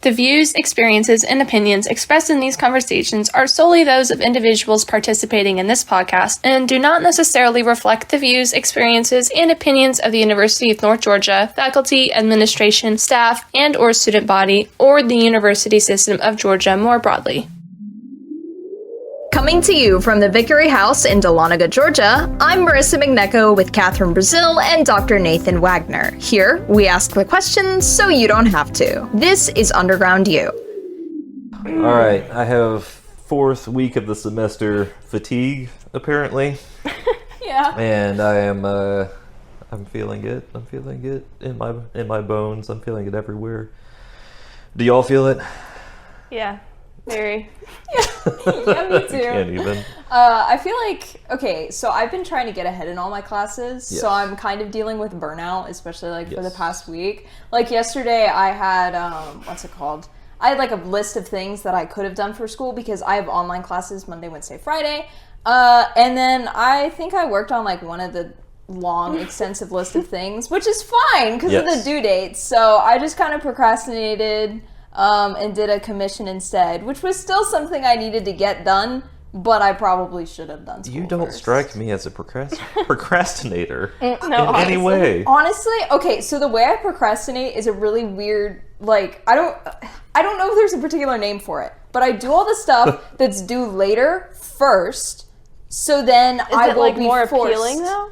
The views, experiences, and opinions expressed in these conversations are solely those of individuals participating in this podcast and do not necessarily reflect the views, experiences, and opinions of the University of North Georgia, faculty, administration, staff, and/or student body, or the University System of Georgia more broadly. Coming to you from the Victory House in Dahlonega, Georgia, I'm Marissa McNeco with Catherine Brazil and Dr. Nathan Wagner. Here, we ask the questions so you don't have to. This is Underground U. All right, I have fourth week of the semester fatigue, apparently. Yeah. And I am, I'm feeling it. I'm feeling it in my bones. I'm feeling it everywhere. Do y'all feel it? Yeah. Very. Yeah, me too. Can't even. I feel like, okay, so I've been trying to get ahead in all my classes, Yes. so I'm kind of dealing with burnout, especially like for the Yes. past week. Like yesterday I had, what's it called? I had like a list of things that I could have done for school because I have online classes Monday, Wednesday, Friday. And then I think I worked on like one of the long, extensive list of things, which is fine because of the Yes. due dates. So I just kind of procrastinated and did a commission instead, which was still something I needed to get done, but I probably should have done school You don't first. strike me as a procrastinator No, in any way. Honestly, okay, so the way I procrastinate is a really weird, like, I don't know if there's a particular name for it, but I do all the stuff that's due later first, so then I will be more forced. appealing though?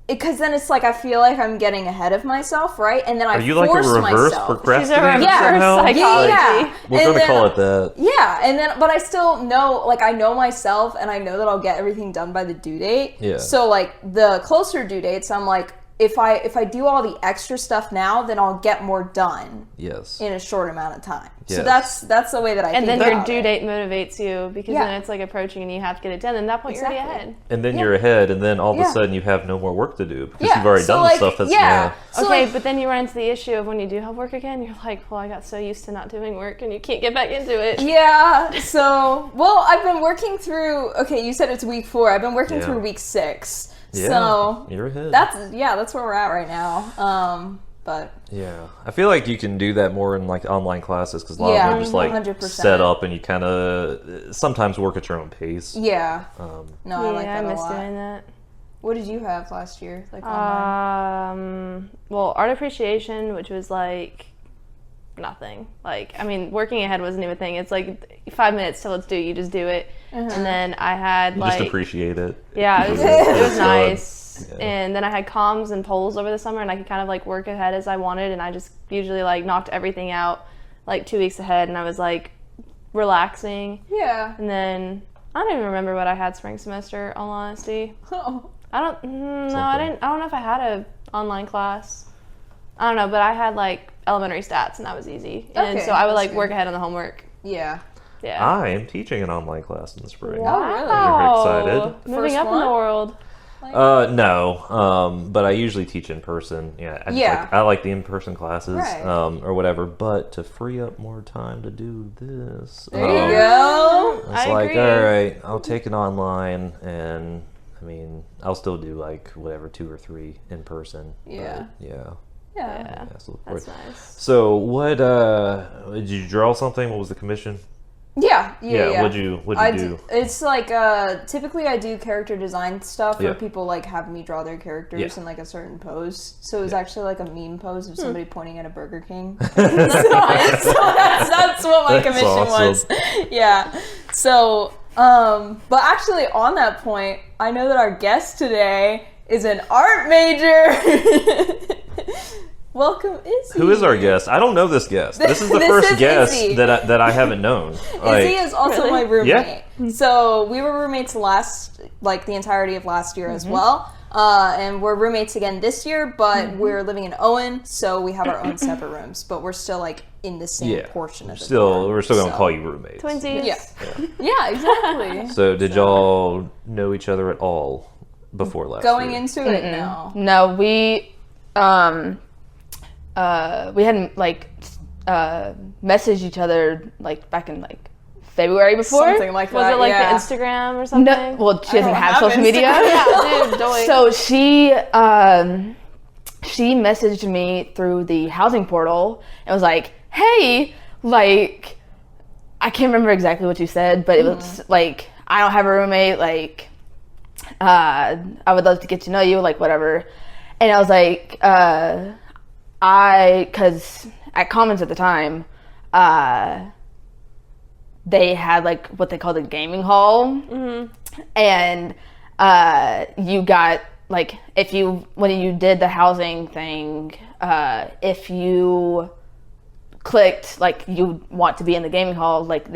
Because then it's like I feel like I'm getting ahead of myself, right? And then I Are you like a force reverse myself. procrastinator Yeah. somehow? Reverse Yeah. We're And going to then- call it that. Yeah, and then, but I still know, like, I know myself, and I know that I'll get everything done by the due date. Yeah. So, like, the closer due dates, I'm like, if I do all the extra stuff now, then I'll get more done Yes. in a short amount of time. So Yes. that's the way that I And think then your about due it. date motivates you because Yeah. then it's like approaching and you have to get it done. And at that point, you're already Exactly. ahead. And then you're ahead, and then all of a Yeah. sudden you have no more work to do because Yeah, you've already so, done like, the stuff that's yeah. So, Okay, like, but then you run into the issue of when you do have work again, you're like, well, I got so used to not doing work and you can't get back into it. yeah, so, well, I've been working through, okay, you said it's week 4. I've been working Yeah. through week 6. Yeah, So, you're ahead. that's where we're at right now. But Yeah, I feel like you can do that more in like online classes because a lot of Yeah, them are just like 100%. set up and you kind of sometimes work at your own pace. yeah, no, I Yeah, like I that a miss lot. doing that. What did you have last year? Like online? Well, art appreciation, which was like nothing. Like, I mean, working ahead wasn't even a thing. It's like 5 minutes till it's due. You just do it. And then I had You like, just appreciate it. yeah, it was It's nice. Yeah. And then I had comms and polls over the summer, and I could kind of like work ahead as I wanted. And I just usually like knocked everything out like 2 weeks ahead, and I was like relaxing. Yeah. And then I don't even remember what I had spring semester. All honesty. Oh. I don't. No, I Something. didn't. I don't know if I had a online class. I don't know, but I had like elementary stats, and that was easy. And Okay, so I would that's like good. work ahead on the homework. Yeah. Yeah. I am teaching an online class in the spring. Wow. Oh, really? You're excited? Moving First up in one? the world. No, but I usually teach in person. Yeah, I like the in-person classes, Right. or whatever. But to free up more time to do this, There you go. It's I like, agree. all right, I'll take it online, and I mean, I'll still do like whatever 2 or 3 in person. Yeah. But, yeah. Yeah. Yeah. So look That's forward. nice. So what? Did you draw something? What was the commission? Yeah. What'd you do? It's like typically I do character design stuff where Yeah. people like have me draw their characters Yeah. in like a certain pose. So it was actually like a meme pose of somebody pointing at a Burger King. so that's what my That's commission awesome. was. Yeah. So but actually on that point, I know that our guest today is an art major. Welcome, Izzy. Who is our guest? I don't know this guest. This is the This first is guest Izzy. that I haven't known. Izzy is also my roommate. Yeah. So we were roommates the entirety of last year as well. And we're roommates again this year, but we're living in Owen, so we have our own separate rooms, but we're still like in the same portion of the dorm, we're still gonna so- call you roommates. Twinsies. Yeah. Yeah, exactly. So did y'all know each other at all before last Going year? into it now. No, we hadn't like messaged each other like back in like February before. Something like Was that. it like yeah. the Instagram or something? No, well, she doesn't don't have have social media. Instagram. Yeah, dude, doy. So she messaged me through the housing portal and was like, "Hey, like, I can't remember exactly what you said, but it was like, I don't have a roommate, like, I would love to get to know you, like, whatever. And I was like, because at Commons at the time, they had, like, what they called a gaming hall. And you got, like, when you did the housing thing, if you clicked, like, you want to be in the gaming hall, like,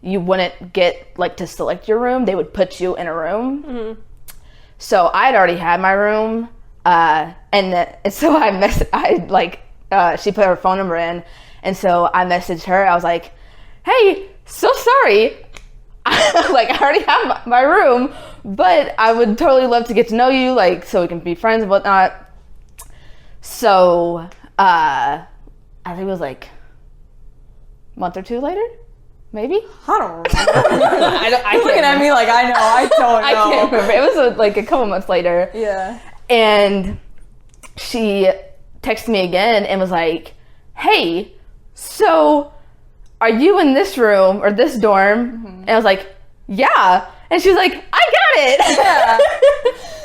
you wouldn't get, like, to select your room. They would put you in a room. So I'd already had my room, and so she put her phone number in, and so I messaged her. I was like, hey, so sorry. Like, I already have my room, but I would totally love to get to know you, like, so we can be friends and whatnot. So, I think it was like a month or two later, maybe? I don't remember. I You're looking at me like I know. I don't know. I can't remember. It was like a couple months later. Yeah. And she texted me again and was like, hey, so are you in this room or this dorm? And I was like, yeah. And she was like, I got it. Yeah.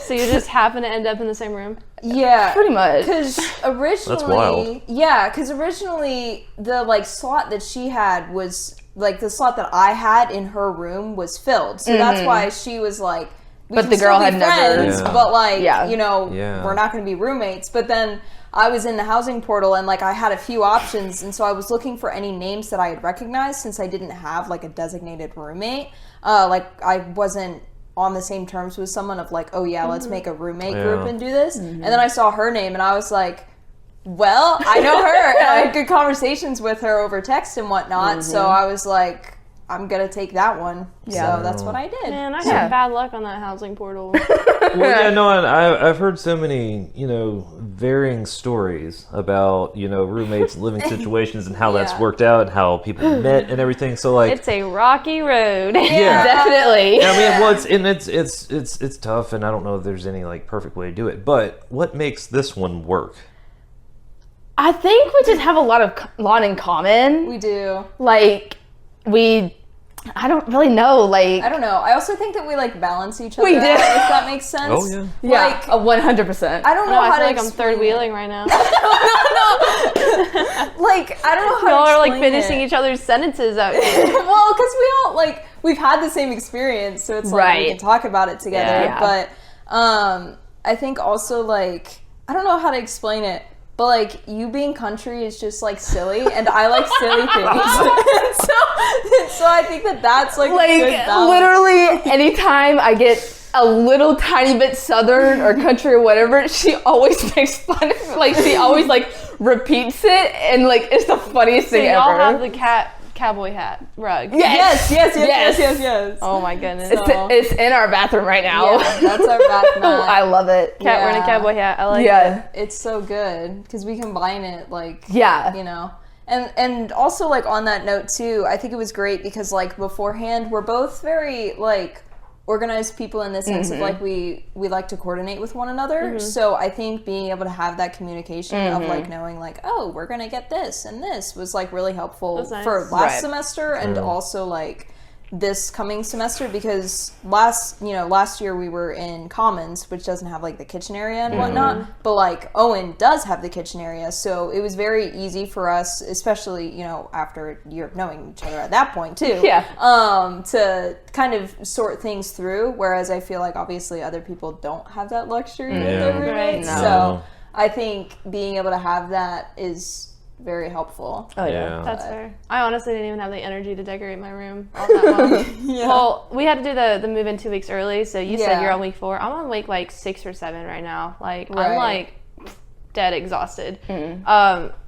So you just happen to end up in the same room? Yeah. Pretty much. Because originally... That's wild. Yeah, because originally the, like, slot that she had was... Like, the slot that I had in her room was filled. So that's why she was like... But the girl had never... friends, but, like, you know, Yeah. we're not going to be roommates. But then I was in the housing portal and, like, I had a few options. And so I was looking for any names that I had recognized since I didn't have, like, a designated roommate. Like, I wasn't on the same terms with someone of, like, oh, yeah, let's make a roommate group and do this. And then I saw her name and I was like... Well, I know her, and I had good conversations with her over text and whatnot, so I was like, I'm gonna take that one. Yeah. So that's what I did. Man, I had bad luck on that housing portal. Well, yeah, no, and I've heard so many, varying stories about, roommates, living situations, and how that's worked out, and how people met and everything. So, like, It's a rocky road. yeah, Definitely. Yeah, I mean, well, it's tough, and I don't know if there's any like perfect way to do it. But what makes this one work? I think we just have a lot in common. We do. Like, I don't really know, like... I don't know. I also think that we, like, balance each other We do. out, if that makes sense. Oh, yeah. Yeah, Like, 100%. I don't know No, how I feel to like I'm third wheeling right now. Like, I don't know how Y'all to are like explain finishing it. each other's sentences out here. Well, because we all, like, we've had the same experience, so it's like we Right. can talk about it together. Yeah. But I think also, like, I don't know how to explain it, but, like, you being country is just, like, silly, and I like silly things. so I think that's, like, a good balance. literally, anytime I get a little tiny bit southern or country or whatever, she always makes fun of it. Like, she always, like, repeats it, and, like, it's the funniest So thing y'all ever. have the cowboy hat rug. Yes. Oh my goodness. It's in our bathroom right now. Yeah, that's our back mat. I love it. Cat wearing a Yeah. cowboy hat. I like it. Yeah. It's so good because we combine it, like, Yeah. you know. And also, like, on that note too, I think it was great because, like, beforehand we're both very, like, organized people in the sense of, like, we like to coordinate with one another. So I think being able to have that communication of, like, knowing, like, oh, we're gonna get this and this was, like, really helpful That's nice. for last Right. semester and also, like, this coming semester because last year we were in Commons, which doesn't have, like, the kitchen area and whatnot, but, like, Owen does have the kitchen area, so it was very easy for us, especially, after a year of knowing each other at that point too, to kind of sort things through, whereas I feel like obviously other people don't have that luxury with their roommates, Right. so I think being able to have that is very helpful. Oh, yeah. That's fair. I honestly didn't even have the energy to decorate my room all that long. Well, we had to do the move in 2 weeks early, so you said you're on week 4. I'm on week, like, 6 or 7 right now. Like, I'm, Right. like, dead exhausted.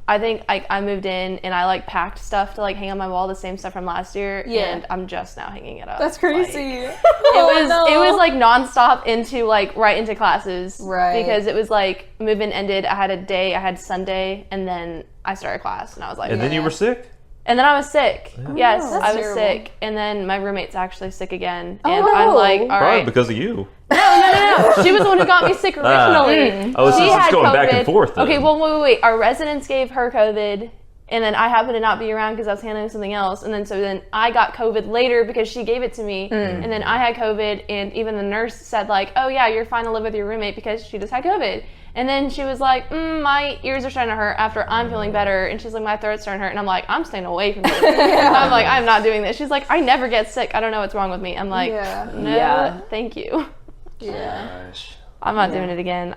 I think, like, I moved in and I, like, packed stuff to, like, hang on my wall, the same stuff from last year, and I'm just now hanging it up. That's crazy. Like, it was like nonstop into, like, right into classes. Right. Because it was like move-in ended. I had Sunday, and then I started class, and I was like, And then you were sick? and then I was sick. Yes, That's I was terrible. sick. And then my roommate's actually sick again. And no. I'm like, all Probably right. because of you. No. She was the one who got me sick originally. Oh, so She it's just had going back and COVID. forth then. Okay, well, wait. Our residents gave her COVID, And then I happened to not be around because I was handling something else. And then I got COVID later because she gave it to me. And then I had COVID, and even the nurse said like, oh yeah, you're fine to live with your roommate because she just had COVID. And then she was like, my ears are starting to hurt after I'm feeling better. And she's like, my throat's starting to hurt. And I'm like, I'm staying away from this. I'm like, I'm not doing this. She's like, I never get sick. I don't know what's wrong with me. I'm like, no, thank you. Yeah. Gosh. I'm not doing it again.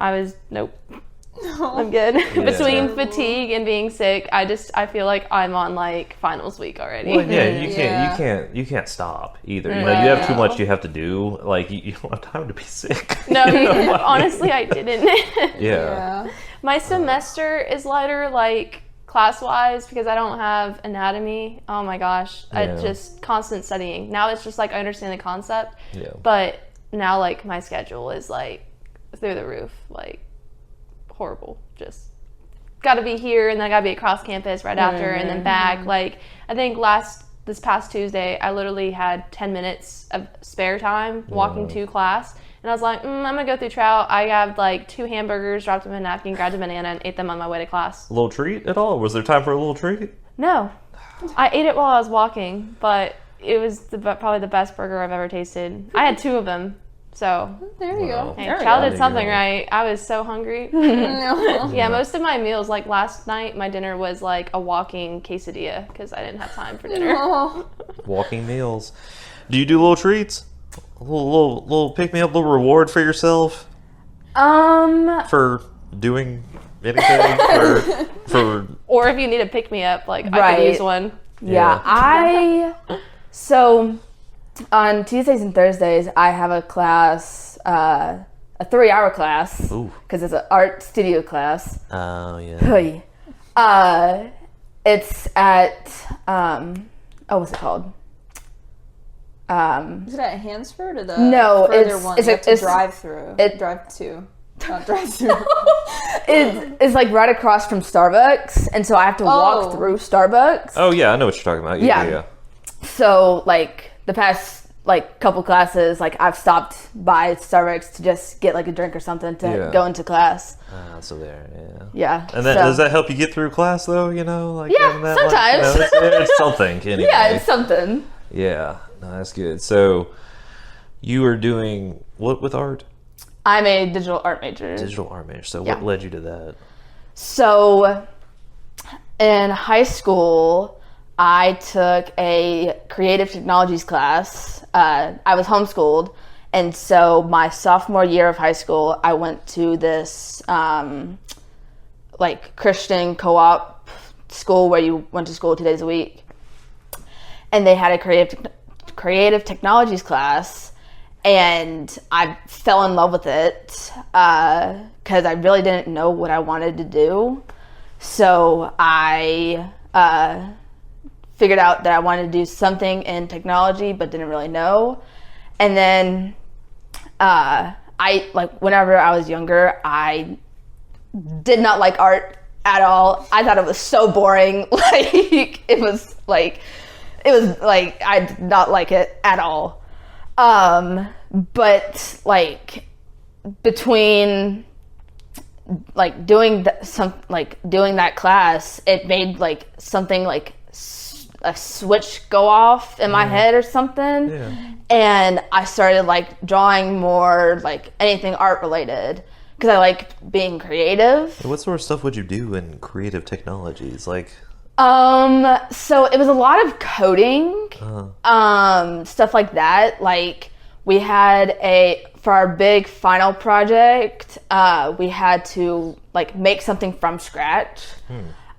Nope. I'm good. Between fatigue and being sick, I feel like I'm on like finals week already. Well, you can't stop either. You know, you have too much you have to do. Like you don't have time to be sick. No, honestly, I didn't. Yeah. My semester is lighter, like class-wise, because I don't have anatomy. Oh my gosh, I just constant studying. Now it's just like I understand the concept, but now like my schedule is like through the roof, like horrible. Just gotta be here and then I gotta be across campus right after and then back. Like I think this past Tuesday I literally had 10 minutes of spare time walking to class, and I was like, I'm gonna go through trout. I have like 2 hamburgers, dropped them in a napkin, grabbed a banana, and ate them on my way to class. A little treat at all? Was there time for a little treat? No, I ate it while I was walking, but it was probably the best burger I've ever tasted. I had 2 of them. So there you go. Hey, Chow did something right. I was so hungry. Yeah, most of my meals, like last night, my dinner was like a walking quesadilla because I didn't have time for dinner. Walking meals. Do you do little treats? A little pick me up, little reward for yourself? For doing anything? Or if you need a pick me up, like I could use one. Yeah. So on Tuesdays and Thursdays, I have a class, a 3-hour class, because it's an art studio class. Oh, yeah. It's at, what's it called? Is it at Hansford or the further one? It's drive through. Not drive through. It's like right across from Starbucks, and so I have to walk through Starbucks. Oh, yeah, I know what you're talking about. Yeah. So, like, the past couple classes, like I've stopped by Starbucks to just get like a drink or something to go into class. So there, yeah. And then does that help you get through class though? You know, like that, sometimes. It's something. Anyway. Yeah, it's something. Yeah, no, that's good. So you are doing what with art? I'm a digital art major. So what led you to that? So in high school, I took a creative technologies class. I was homeschooled, and so my sophomore year of high school, I went to this Christian co-op school where you went to school 2 days a week, and they had a creative technologies class, and I fell in love with it because I really didn't know what I wanted to do. So I figured out that I wanted to do something in technology, but didn't really know. And then whenever I was younger, I did not like art at all. I thought it was so boring. It was like I did not like it at all. But between doing that class, it made something a switch go off in my head or something, and I started drawing more anything art related because I like being creative. What sort of stuff would you do in creative technologies? So it was a lot of coding, stuff like that. We had for our big final project, we had to make something from scratch.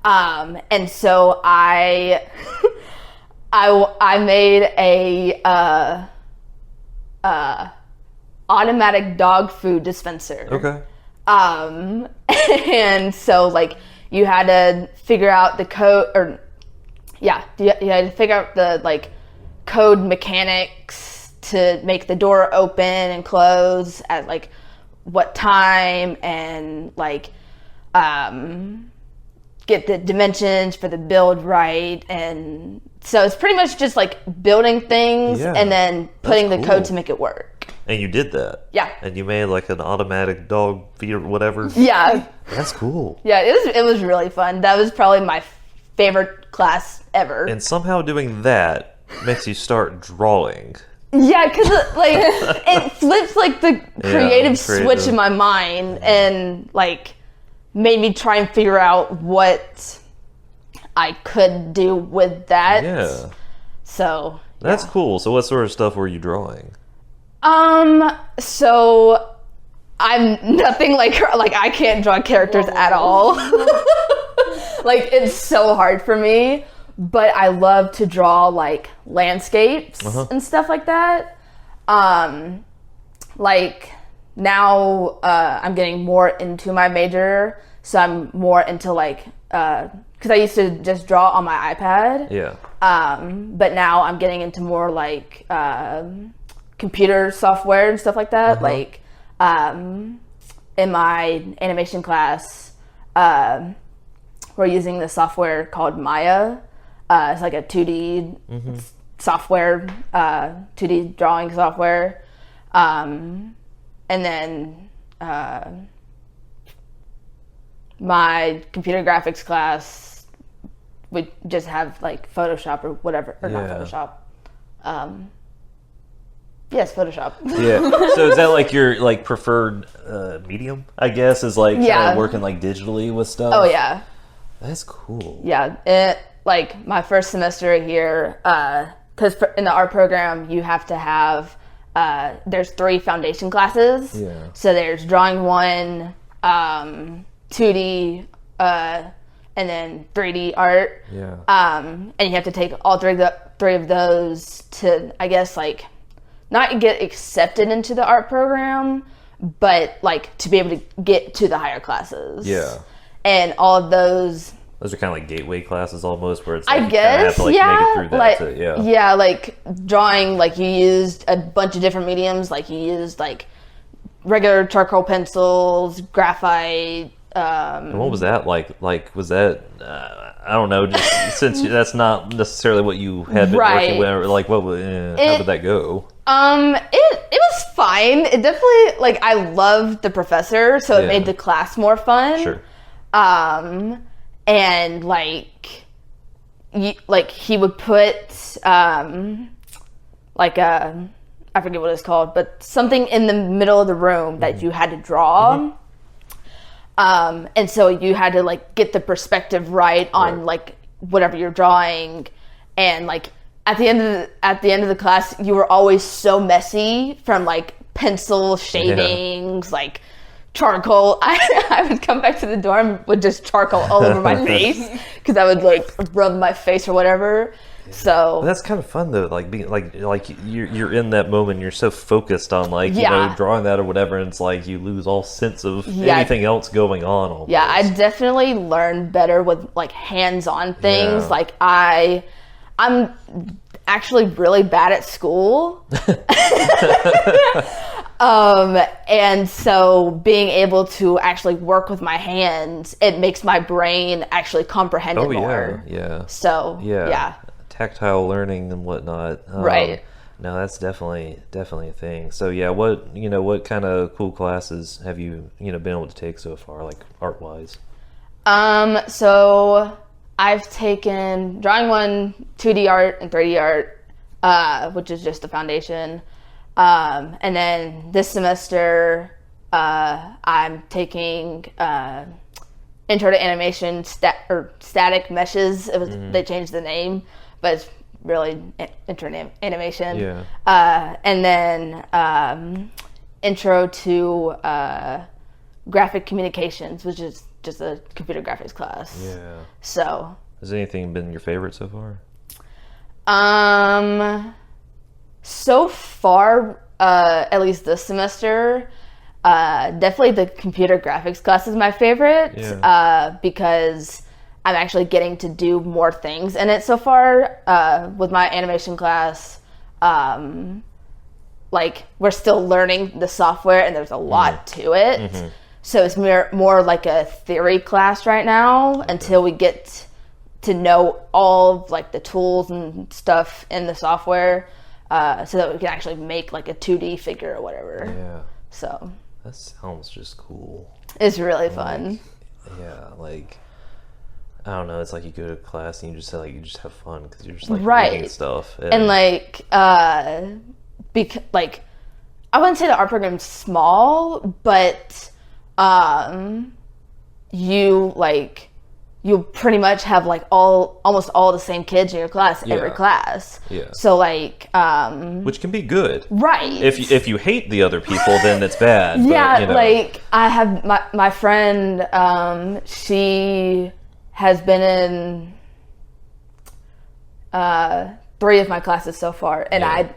And so I made a automatic dog food dispenser. Okay. And so you had to figure out the code, you had to figure out the code mechanics to make the door open and close at what time, and get the dimensions for the build right. And so it's pretty much just building things and then putting the code to make it work. And you did that? Yeah. And you made an automatic dog feed or whatever? Yeah. That's cool. Yeah, it was really fun. That was probably my favorite class ever. And somehow doing that makes you start drawing. Yeah, because it flips like the creative switch in my mind, and like made me try and figure out what I could do with that. Yeah. So That's cool. So what sort of stuff were you drawing? So I'm nothing like her. Like, I can't draw characters at all. Like, it's so hard for me. But I love to draw like landscapes and stuff like that. Like now I'm getting more into my major, so I'm more into like because I used to just draw on my iPad. Yeah. But now I'm getting into more like computer software and stuff like that. Like in my animation class, we're using the software called Maya. It's like a 2D software, 2D drawing software. And then my computer graphics class, we just have like Photoshop or whatever, or not Photoshop. Yes, Photoshop. Yeah. So is that like your like preferred medium? I guess is like kind of working like digitally with stuff. Oh yeah. That's cool. Yeah. Like my first semester here, because in the art program you have to have there's 3 foundation classes. Yeah. So there's drawing 1, 2D, and then 3D art. Yeah. And you have to take all three of those to, I guess, like not get accepted into the art program, but like to be able to get to the higher classes. Yeah. And all of those are kind of like gateway classes almost, where it's like I guess, have to, like, make it through that like, to, yeah, like drawing, like you used a bunch of different mediums, like you used like regular charcoal pencils, graphite. And what was that like? Like, was that I don't know, just since that's not necessarily what you had been working with, like what? How did that go? It was fine. It definitely, like, I loved the professor, so it made the class more fun. Sure. And like he would put like a, I forget what it's called, but something in the middle of the room that you had to draw. And so you had to like get the perspective right on like whatever you're drawing, and like at the end of the class you were always so messy from like pencil shavings, like charcoal. I would come back to the dorm with just charcoal all over my face because I would like rub my face or whatever. So but that's kind of fun though, like being like you're in that moment, you're so focused on like you know, drawing that or whatever, and it's like you lose all sense of anything else going on almost. Yeah, I definitely learned better with like hands-on things. Like I'm actually really bad at school. And so being able to actually work with my hands, it makes my brain actually comprehend it more. Yeah. So yeah. Tactile learning and whatnot. Right. No, that's definitely a thing. So yeah, what kind of cool classes have you been able to take so far, like art wise? So I've taken drawing 1, 2D art, and 3D art, which is just the foundation. And then this semester, I'm taking intro to animation static meshes. It was they changed the name, but it's really intro to animation. Yeah. And then intro to graphic communications, which is just a computer graphics class. Yeah. So has anything been your favorite so far? So far, at least this semester, definitely the computer graphics class is my favorite, because I'm actually getting to do more things in it so far. With my animation class, like we're still learning the software and there's a lot to it. So it's more like a theory class right now until we get to know all of like the tools and stuff in the software. So that we can actually make like a 2D figure or whatever. Yeah. So that sounds just cool. It's really fun. Yeah, like I don't know. It's like you go to class and you just have fun because you're just like Right. reading stuff. And like, like, I wouldn't say the art program's small, but you pretty much have like almost all the same kids in your class every class. Yeah. So like, which can be good. right. If you hate the other people, then it's bad. Yeah, But, you know. like I have my friend, she has been in 3 of my classes so far, and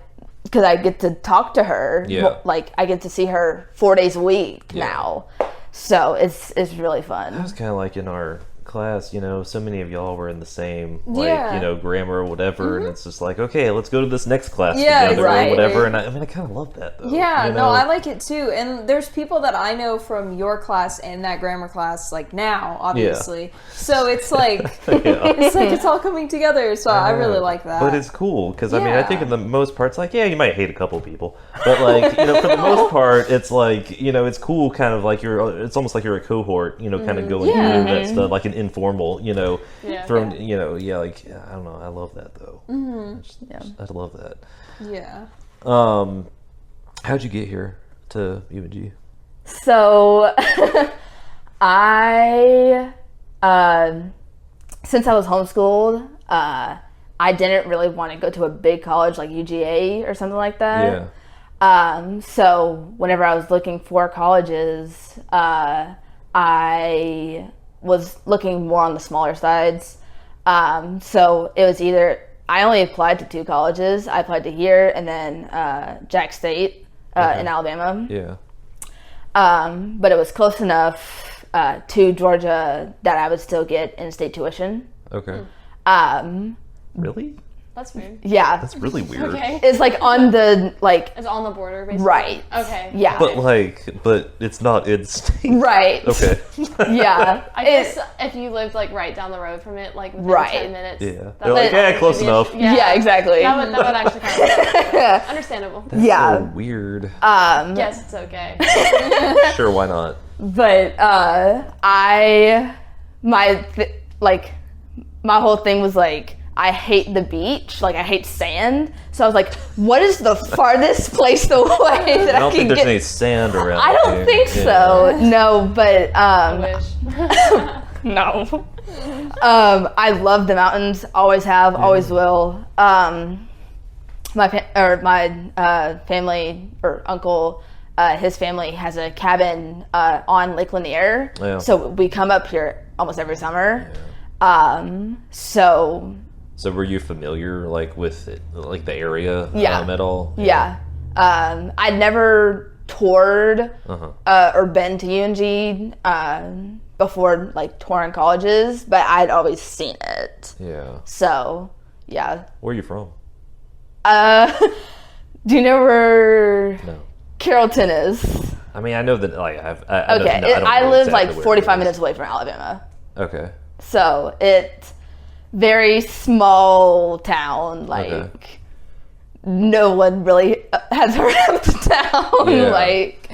because I get to talk to her, like I get to see her 4 days a week now, so it's really fun. That was kind of like in our class, so many of y'all were in the same grammar or whatever, and it's just like, okay, let's go to this next class together or whatever. And I kind of love that though. No, I like it too. And there's people that I know from your class and that grammar class, like now, obviously. So it's like it's all coming together. So I really like that. But it's cool because I mean, I think in the most part, it's like, you might hate a couple people, but like for the most part, it's like it's cool. Kind of like it's almost like you're a cohort. Kind of going through that stuff, like an informal, thrown, like, I don't know. I love that though. I love that. Yeah. How'd you get here to UNG? So, I, since I was homeschooled, I didn't really want to go to a big college like UGA or something like that. Yeah. So whenever I was looking for colleges, I was looking more on the smaller sides. So it was either, I only applied to 2 colleges. I applied to here and then Jack State in Alabama. Yeah. But it was close enough to Georgia that I would still get in-state tuition. Okay. Really? That's weird. Yeah. That's really weird. Okay. It's like on the, like... It's on the border, basically. Right. Okay. Yeah. But it's not in-state. Right. Okay. Yeah. I guess if you lived like right down the road from it, like within 10 minutes. Yeah. They're like, close enough. Yeah, exactly. That would actually kind of understandable. That's so weird. Yes, it's okay. Sure, why not? But my whole thing was like, I hate the beach, like I hate sand. So I was like, what is the farthest place away that I can get? I don't think there's any sand around. I don't think so. No, but I wish. no. I love the mountains. Always have. Always will. My family or uncle, his family has a cabin on Lake Lanier. Yeah. So we come up here almost every summer. So were you familiar with it, like the area at all? Yeah. I'd never toured or been to UNG before like touring colleges, but I'd always seen it. Yeah. So yeah. Where are you from? Do you know where No. Carrollton is? I mean, I know that I live like 45 minutes away from Alabama. Okay. So it's very small town, like no one really has heard of the town. Yeah. Like,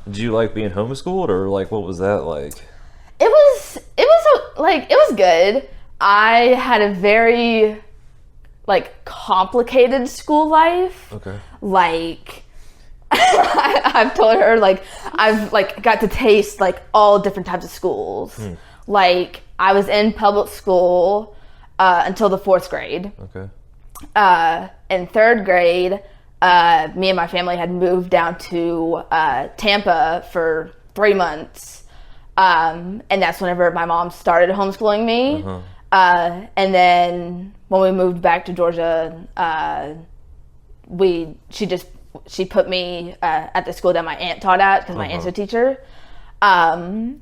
did you like being homeschooled, or like what was that like? it was good. I had a very like complicated school life. Okay. Like I've told her like I've like got to taste like all different types of schools. Like I was in public school until the 4th grade. Okay. In 3rd grade, me and my family had moved down to Tampa for 3 months. And that's whenever my mom started homeschooling me. And then when we moved back to Georgia, she put me at the school that my aunt taught at because my aunt's a teacher. And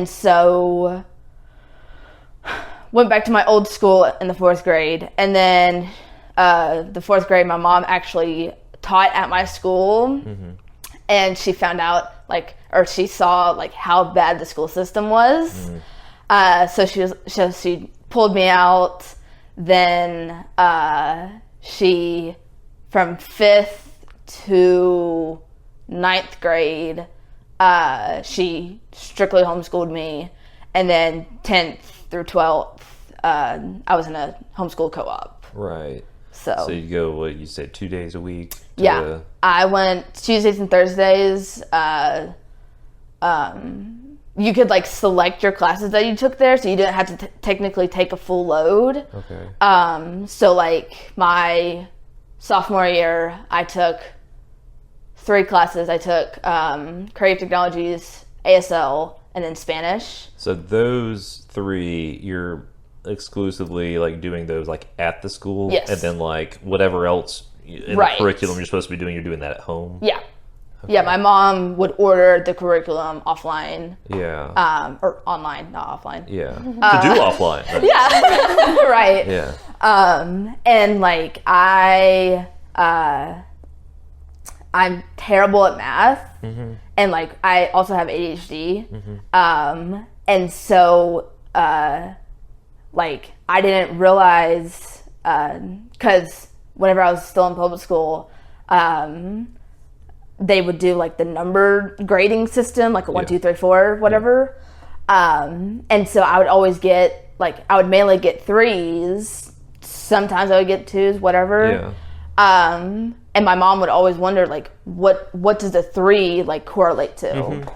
so went back to my old school in the 4th grade. And then the 4th grade, my mom actually taught at my school. And she found out she saw how bad the school system was. So she pulled me out. Then she, from 5th to 9th grade, she strictly homeschooled me. and then 10th through 12th, I was in a homeschool co-op. Right. So you go, what you said, 2 days a week? Yeah. I went Tuesdays and Thursdays. You could like select your classes that you took there, so you didn't have to technically take a full load. Okay. So like my sophomore year, I took 3 classes. I took Creative Technologies, ASL, and then Spanish. So those 3, you're exclusively like doing those like at the school? Yes. And then like whatever else in the curriculum you're supposed to be doing, you're doing that at home? Yeah. Okay. Yeah, my mom would order the curriculum offline. Yeah. Or online, not offline. Yeah. To do offline. Yeah. Right. Yeah. And like I'm terrible at math, and like I also have ADHD, and so like I didn't realize because whenever I was still in public school, they would do like the number grading system, like a 1, 2, 3, 4, whatever, and so I would always get like I would mainly get 3s. Sometimes I would get 2s, whatever. Yeah. And my mom would always wonder, like, what does a 3 like correlate to?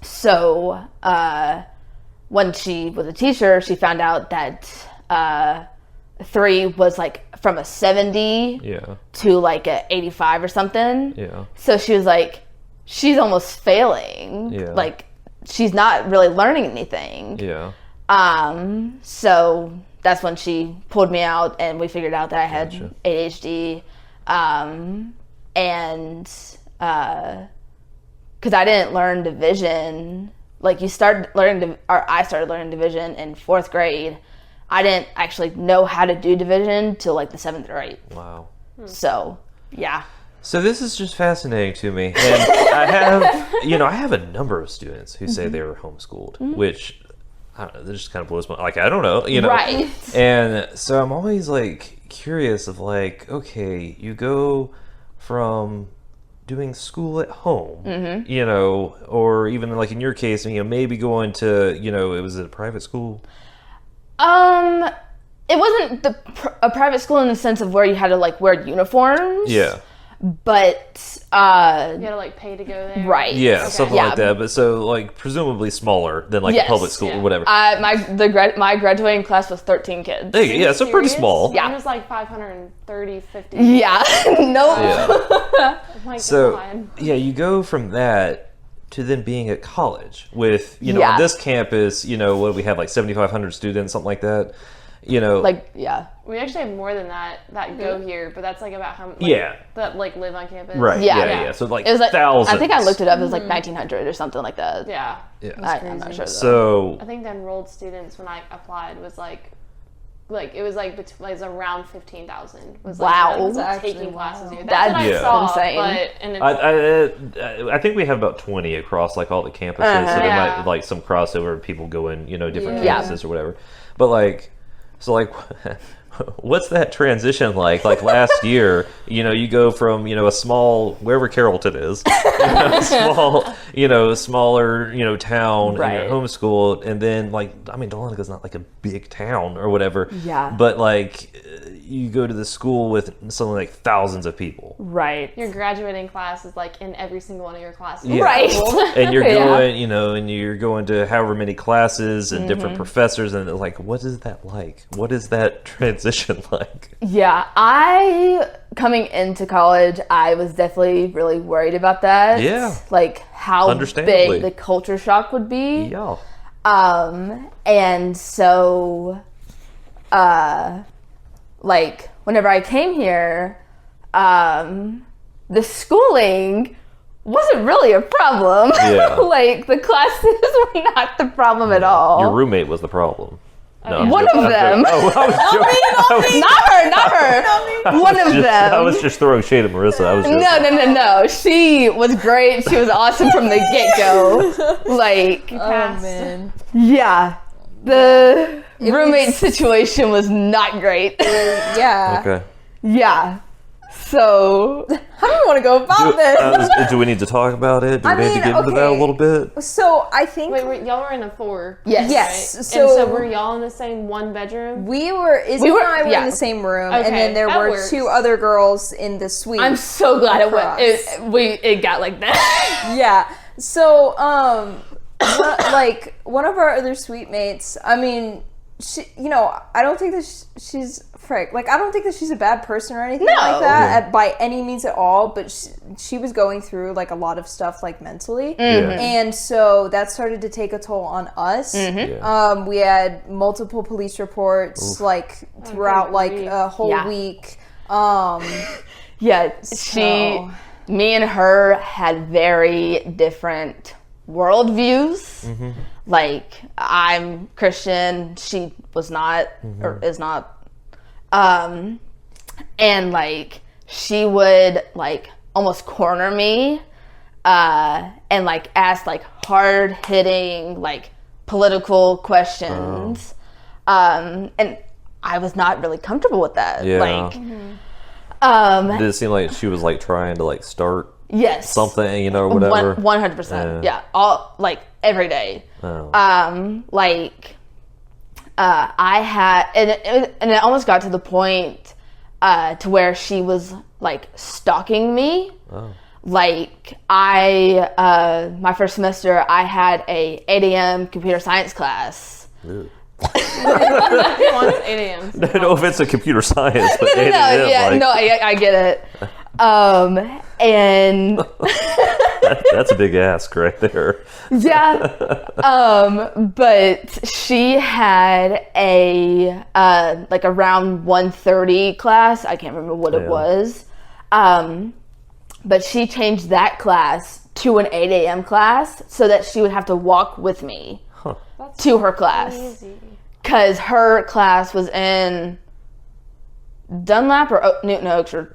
So when she was a teacher, she found out that 3 was like from a 70 to like a 85 or something. Yeah. So she was like, she's almost failing. Yeah. Like she's not really learning anything. Yeah. So that's when she pulled me out and we figured out that I had ADHD. And because I didn't learn division, like I started learning division in 4th grade. I didn't actually know how to do division till like the 7th or 8th. Wow. So, yeah. So this is just fascinating to me. And I have a number of students who say they were homeschooled, which I don't know, that just kind of blows my, like, I don't know, Right. And so I'm always like curious of like, okay, you go from doing school at home, or even like in your case, maybe going to, it was a private school. It wasn't a private school in the sense of where you had to like wear uniforms. Yeah. But you had to like pay to go there. Right. Yeah, something like that. But so like presumably smaller than like a public school or whatever. My graduating class was 13 kids. Hey, yeah, so pretty small. Yeah. Mine was like 530, 50. Yeah. No. Yeah. Oh so God. yeah, you go from that to then being at college with, on this campus, what do we have, like 7,500 students, something like that. Like, yeah. We actually have more than that go here, but that's like about how that like live on campus. Right. Yeah. So like, it was like thousands. I think I looked it up. It was like 1,900 or something like that. Yeah. I'm not sure. So I think the enrolled students when I applied was like it was like it was around 15,000. Was like taking classes here. That's what I saw, insane. I think we have about 20 across like all the campuses. So there might like some crossover, people go in, different campuses or whatever. But like. So like, what's that transition like? Like last year, you go from, a small, wherever Carrollton is, smaller, town, right. And you're homeschooled. And then like, Dahlonga's not like a big town or whatever. Yeah. But like, you go to the school with something like thousands of people. Right. Your graduating class is like in every single one of your classes. Yeah. Right. And you're going, and you're going to however many classes and different professors. And like, what is that like? What is that transition like? Yeah. Coming into college, I was definitely really worried about that. Yeah. Like how big the culture shock would be. Yeah. And so, like, whenever I came here, the schooling wasn't really a problem. Yeah. Like, the classes were not the problem at all. Your roommate was the problem. No, one of them. Oh, I was Not her. One of them. I was just throwing shade at Marissa. I was just... No. She was great. She was awesome from the get-go. Like, oh man. Yeah. The roommate situation was not great. Yeah. Okay. Yeah. So How do we want to go about this? Do we need to talk about it? Do we I need to mean, get into that a okay. little bit? So I think Y'all were in a 4. Yes. yes. And So, so were y'all in the same 1 bedroom? Izzy and I were in the same room, and Okay, then there that were works. 2 other girls in the suite. I'm so glad across. it got like that. Yeah. So, one of our other suite mates, I mean, she, I don't think that she's I don't think that she's a bad person or anything like that by any means at all, but she was going through like a lot of stuff like mentally. And so that started to take a toll on us. Yeah. We had multiple police reports like throughout like a whole week. Yeah, So- me and her had very different worldviews. Like, I'm Christian, she was not, or is not. And like, she would like almost corner me, and like ask like hard hitting, like political questions. And I was not really comfortable with that. Yeah. Like, Did it seem like she was like trying to like start yes, something, or whatever? 100%. Yeah, all like every day. Oh. I had, and it almost got to the point to where she was like stalking me. Oh. Like, my first semester, I had a 8 a.m. computer science class. Ew. Who wants 8 a.m.? No offense to computer science, but No, 8 a.m., yeah, like, no, I get it. And that's a big ask right there. yeah, but she had a like around 1:30 class. I can't remember what it was. But she changed that class to an 8 a.m. class so that she would have to walk with me to her class. Because her class was in Dunlap or Newton Oaks or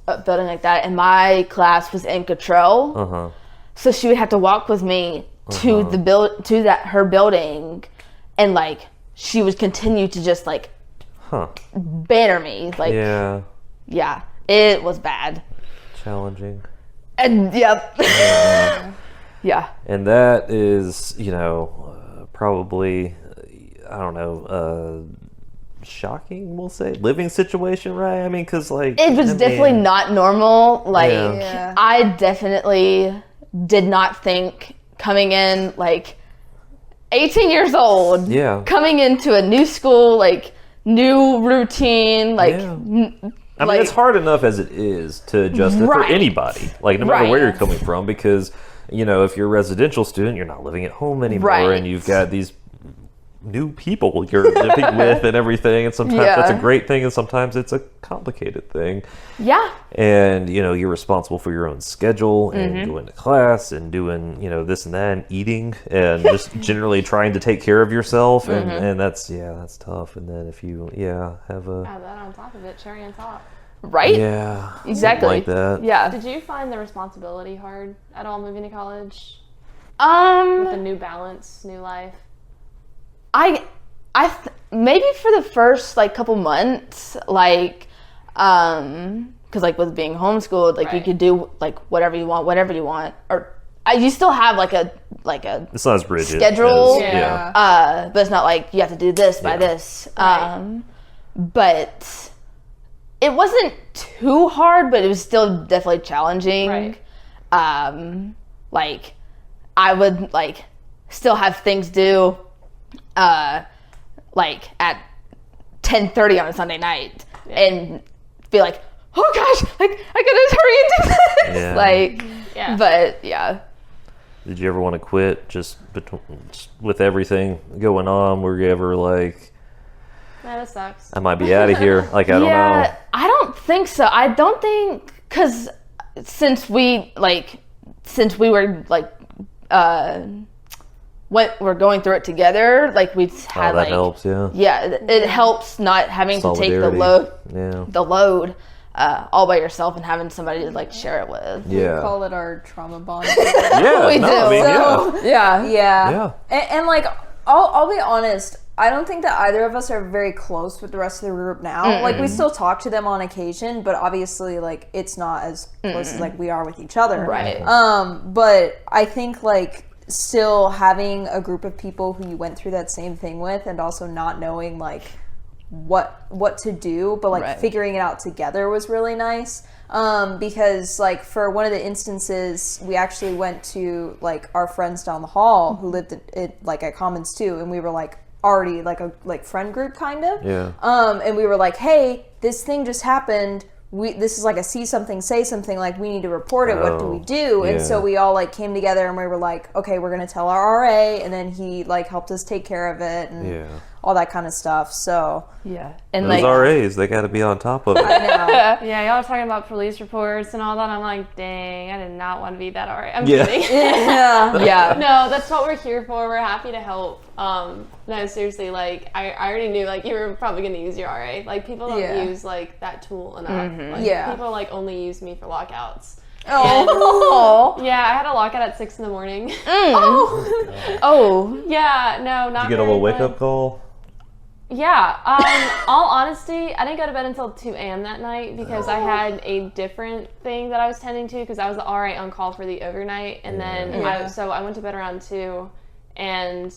a building like that, and my class was in Cottrell. So she would have to walk with me to the her building, and like she would continue to just like banner me. Like yeah, it was bad. Challenging. And yep. Yeah. And that is, probably, I don't know, shocking, we'll say, living situation, right? I mean, because like it was definitely not normal. Like Yeah. I definitely did not think coming in like 18 years old, coming into a new school, like new routine, like I mean, it's hard enough as it is to adjust it for anybody, like no matter where you're coming from, because if you're a residential student, you're not living at home anymore, and you've got these new people you're living with and everything, and sometimes that's a great thing, and sometimes it's a complicated thing. Yeah. And you're responsible for your own schedule and going to class and doing this and that and eating and just generally trying to take care of yourself, and that's tough. And then if you have a Add that on top of it, cherry on top. Right? Yeah. Exactly. Like that. Yeah. Did you find the responsibility hard at all moving to college? With a new balance, new life? Maybe for the first like couple months, like, because like with being homeschooled, like you could do like whatever you want, or you still have like a it's not as rigid schedule, as, but it's not like you have to do this by this. But it wasn't too hard, but it was still definitely challenging. Like I would like still have things due. Like at 10:30 on a Sunday night, and be like, oh gosh, like I gotta hurry and do this. Like, but yeah. Did you ever want to quit just with everything going on? Were you ever like, That sucks. I might be out of here? Like, I don't know. I don't think so. I don't think, because since we were like, we're going through it together, like we've had that helps, it helps not having to take the load all by yourself and having somebody to like share it with. We call it our trauma bond. We do. I mean, Yeah. And like I'll be honest, I don't think that either of us are very close with the rest of the group now. Like, we still talk to them on occasion, but obviously, like, it's not as close as, like, we are with each other. Right. But I think, like, still having a group of people who you went through that same thing with, and also not knowing, like, what to do, but, like, figuring it out together was really nice. Because, like, for one of the instances, we actually went to, like, our friends down the hall who lived at Commons too, and we were, like, already, like, a, like, friend group, kind of. Yeah. And we were like, hey, this thing just happened. This is, like, a see something, say something, like, we need to report it. What do we do? And so we all, like, came together and we were like, okay, we're going to tell our RA, and then he, like, helped us take care of it and all that kind of stuff. So and those like RAs, they got to be on top of it. I know. Yeah, y'all were talking about police reports and all that. I'm like, dang, I did not want to be that RA. I'm Yeah. kidding. yeah. No, that's what we're here for. We're happy to help. No, seriously, like, I already knew, like, you were probably going to use your RA. Like, people don't use, like, that tool enough. Like, people, like, only use me for lockouts. Oh. Yeah, I had a lockout at 6 a.m. Oh. Yeah, no, not Did you get a little very wake good. up call? Yeah, all honesty, I didn't go to bed until 2 a.m. that night because I had a different thing that I was tending to because I was the RA on call for the overnight, and then I went to bed around 2, and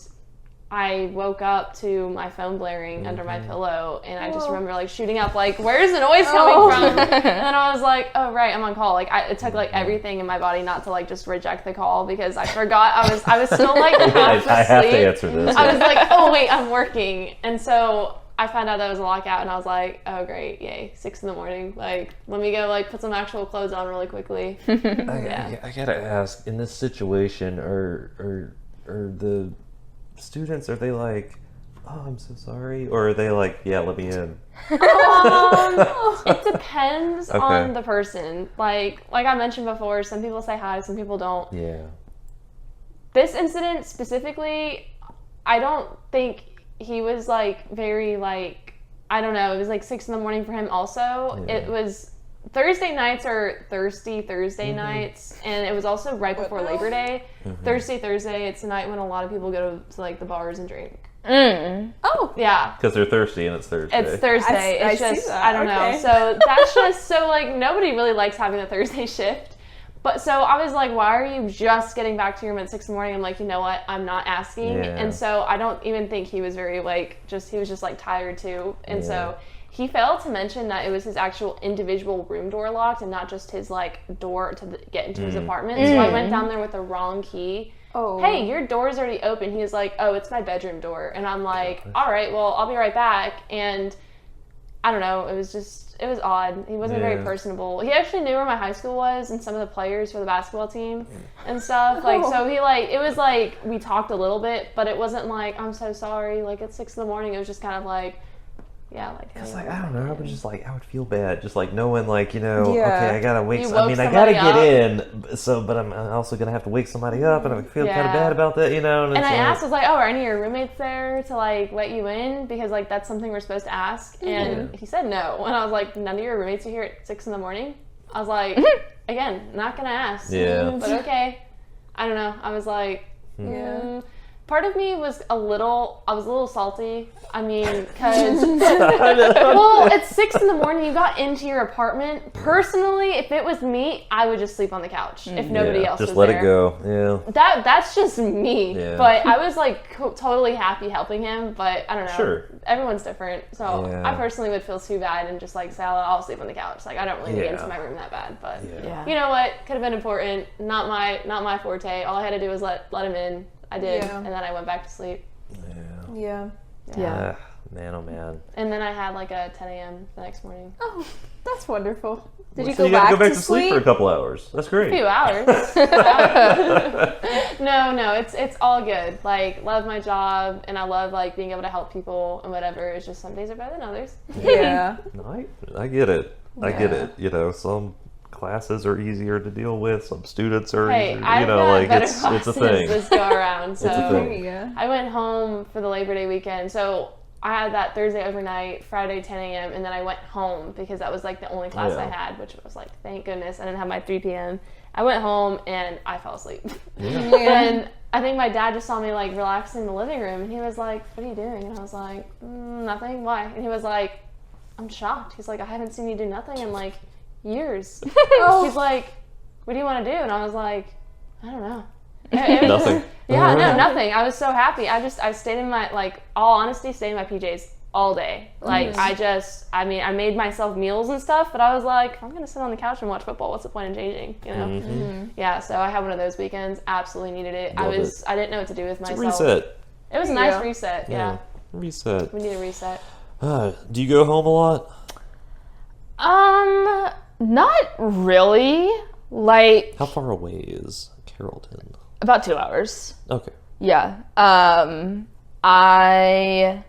I woke up to my phone blaring under my pillow, and I just remember, like, shooting up, like, where's the noise coming from? And then I was like, oh, right, I'm on call. Like, it took, like, everything in my body not to, like, just reject the call because I forgot I was still, like, half asleep. I have to answer this. I was like, oh, wait, I'm working. And so I found out that it was a lockout, and I was like, oh, great, yay, 6 a.m. Like, let me go, like, put some actual clothes on really quickly. I gotta ask, in this situation, are the students, are they like, oh, I'm so sorry, or are they like, yeah, let me in? It depends on the person. Like I mentioned before, some people say hi, some people don't. Yeah. This incident specifically, I don't think he was, like, very, like, I don't know, it was like 6 a.m. for him also. It was Thursday nights are Thirsty Thursday nights, and it was also right before Labor Day. Thirsty Thursday, it's the night when a lot of people go to like, the bars and drink. Oh, yeah. Because they're thirsty and it's Thursday. It's Thursday. I It's see just, that. I don't know. So that's just, so, like, nobody really likes having a Thursday shift. But so I was like, why are you just getting back to your room at 6 a.m? I'm like, you know what? I'm not asking. Yeah. And so I don't even think he was very, like, he was just, like, tired too. And so he failed to mention that it was his actual individual room door locked and not just his, like, door to get into his apartment. So I went down there with the wrong key. Oh. Hey, your door's already open. He was like, oh, it's my bedroom door. And I'm like, all right, well, I'll be right back. And I don't know, it was odd. He wasn't very personable. He actually knew where my high school was and some of the players for the basketball team and stuff. Like, so he, like, it was like, we talked a little bit, but it wasn't like, I'm so sorry, like, at 6 a.m. It was just kind of like, yeah, like, It's like, I don't know, I would just, like, I would feel bad, just, like, knowing, like, you know, okay, I gotta wake, You I mean, woke I gotta somebody get in, so, but I'm also gonna have to wake somebody up, and I feel kind of bad about that, you know, and I it's like, asked, I was like, oh, are any of your roommates there to, like, let you in? Because, like, that's something we're supposed to ask. And he said no. And I was like, none of your roommates are here at 6 a.m? I was like, again, not gonna ask. Yeah. But okay. I don't know. I was like, part of me was a little salty. I mean, because, well, it's 6 a.m. You got into your apartment. Personally, if it was me, I would just sleep on the couch if nobody else was there. Just let it go, That's just me. Yeah. But I was, like, totally happy helping him. But I don't know. Sure. Everyone's different. So I personally would feel too bad and just, like, say, I'll sleep on the couch. Like, I don't really get into my room that bad. But you know what? Could have been important. Not my forte. All I had to do was let him in. I did, and then I went back to sleep. Yeah. Man, oh man. And then I had, like, a 10 a.m. the next morning. Oh, that's wonderful. Did you So go gotta back go back to to sleep for a couple hours. That's great. A few hours. No, it's all good. Like, love my job, and I love, like, being able to help people and whatever. It's just some days are better than others. Yeah. No, I get it. I get it. You know, some classes are easier to deal with. Some students are Hey, easier. I've You know, got like better it's a classes thing. this go around. So It's a There thing. you go. I went home for the Labor Day weekend. So I had that Thursday overnight, Friday 10 a.m., and then I went home because that was, like, the only class I had, which was, like, thank goodness I didn't have my 3 p.m. I went home and I fell asleep. And I think my dad just saw me like relaxing in the living room, and he was like, "What are you doing?" And I was like, "Nothing. Why?" And he was like, "I'm shocked." He's like, "I haven't seen you do nothing in like years." He's like, "What do you want to do?" And I was like, "I don't know." Nothing. Yeah, no, nothing. I was so happy. I stayed in my, like, all honesty, stayed in my PJs all day. Like, I made myself meals and stuff, but I was like, I'm going to sit on the couch and watch football. What's the point in changing, you know? Yeah, so I had one of those weekends. Absolutely needed it. I didn't know what to do with myself. Reset. It was a nice reset, yeah. Reset. We need a reset. Do you go home a lot? Not really. Like, How far away is Carrollton? about 2 hours. Okay. Yeah. I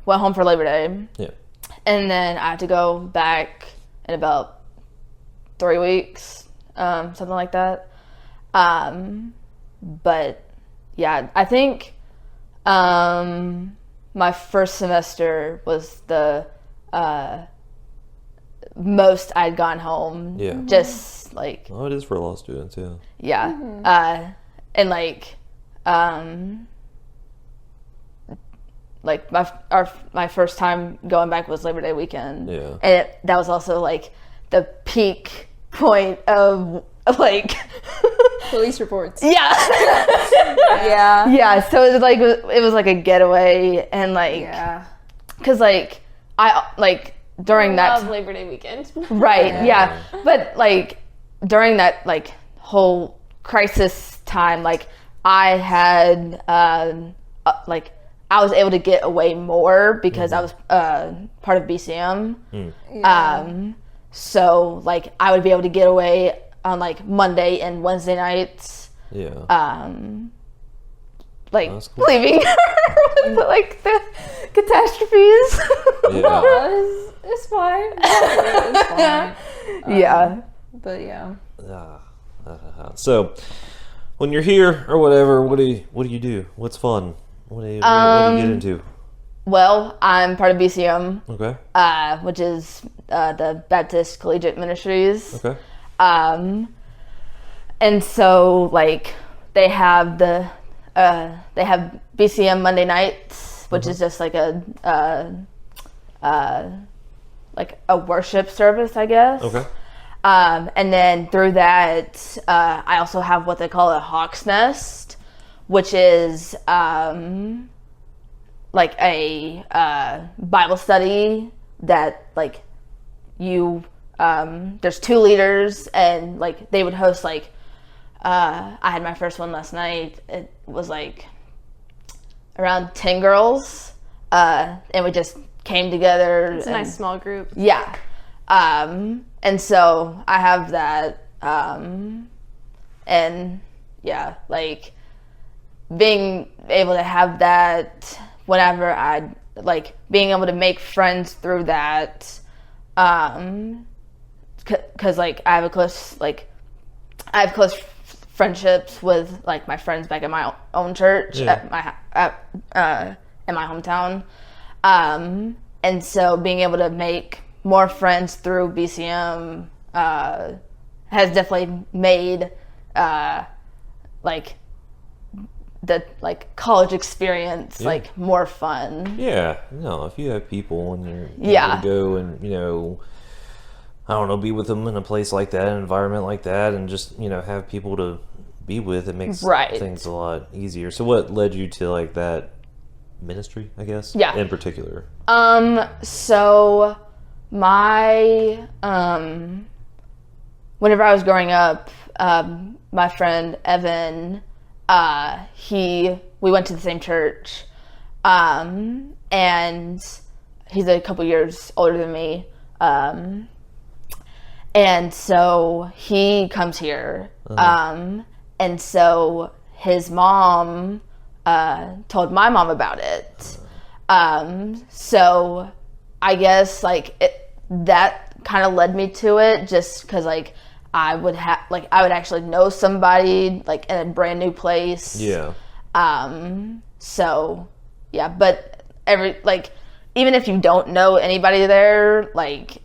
went home for Labor Day. Yeah. And then I have to go back in about 3 weeks, something like that. But yeah, I think my first semester was the most I'd gone home. Yeah. Just like, Oh, it is for a lot of students, yeah. yeah. And like my first time going back was Labor Day weekend. Yeah. And that was also like the peak point of like Police reports. yeah. Yeah. Yeah, so it was like a getaway, and like Yeah. cuz like I like during I that love Labor Day weekend. right, yeah. But like during that like whole crisis time, like I had like I was able to get away more because I was part of BCM. So like I would be able to get away on like Monday and Wednesday nights. Yeah. Like That's cool. leaving with like the catastrophes. Yeah. It's fine. It's fine. Yeah. But yeah. So, when you're here or whatever, what do you do? What's fun? What do you get into? Well, I'm part of BCM, Okay. which is the Baptist Collegiate Ministries. Okay. And so like they have BCM Monday nights, which is just like a worship service, I guess. Okay. And then through that, I also have what they call a Hawk's Nest, which is like a Bible study that like you there's 2 leaders, and like they would host like I had my first one last night. It was like around 10 girls, and we just came together. It's a nice small group. Yeah. And so I have that, and yeah, like being able to have that whenever I like being able to make friends through that, cause like I have close friendships with like my friends back at my own church in my hometown. And so being able to make more friends through BCM has definitely made like the like college experience like more fun. Yeah. No, if you have people and you're Yeah. able to go and I don't know, be with them in a place like that, an environment like that, and just have people to be with, it makes things a lot easier. So what led you to like that ministry, I guess? Yeah. In particular. So my whenever I was growing up, my friend Evan, we went to the same church, and he's a couple years older than me, and so he comes here, and so his mom told my mom about it. So I guess like that kind of led me to it, just because like I would actually know somebody like in a brand new place. Yeah. So yeah, but even if you don't know anybody there, like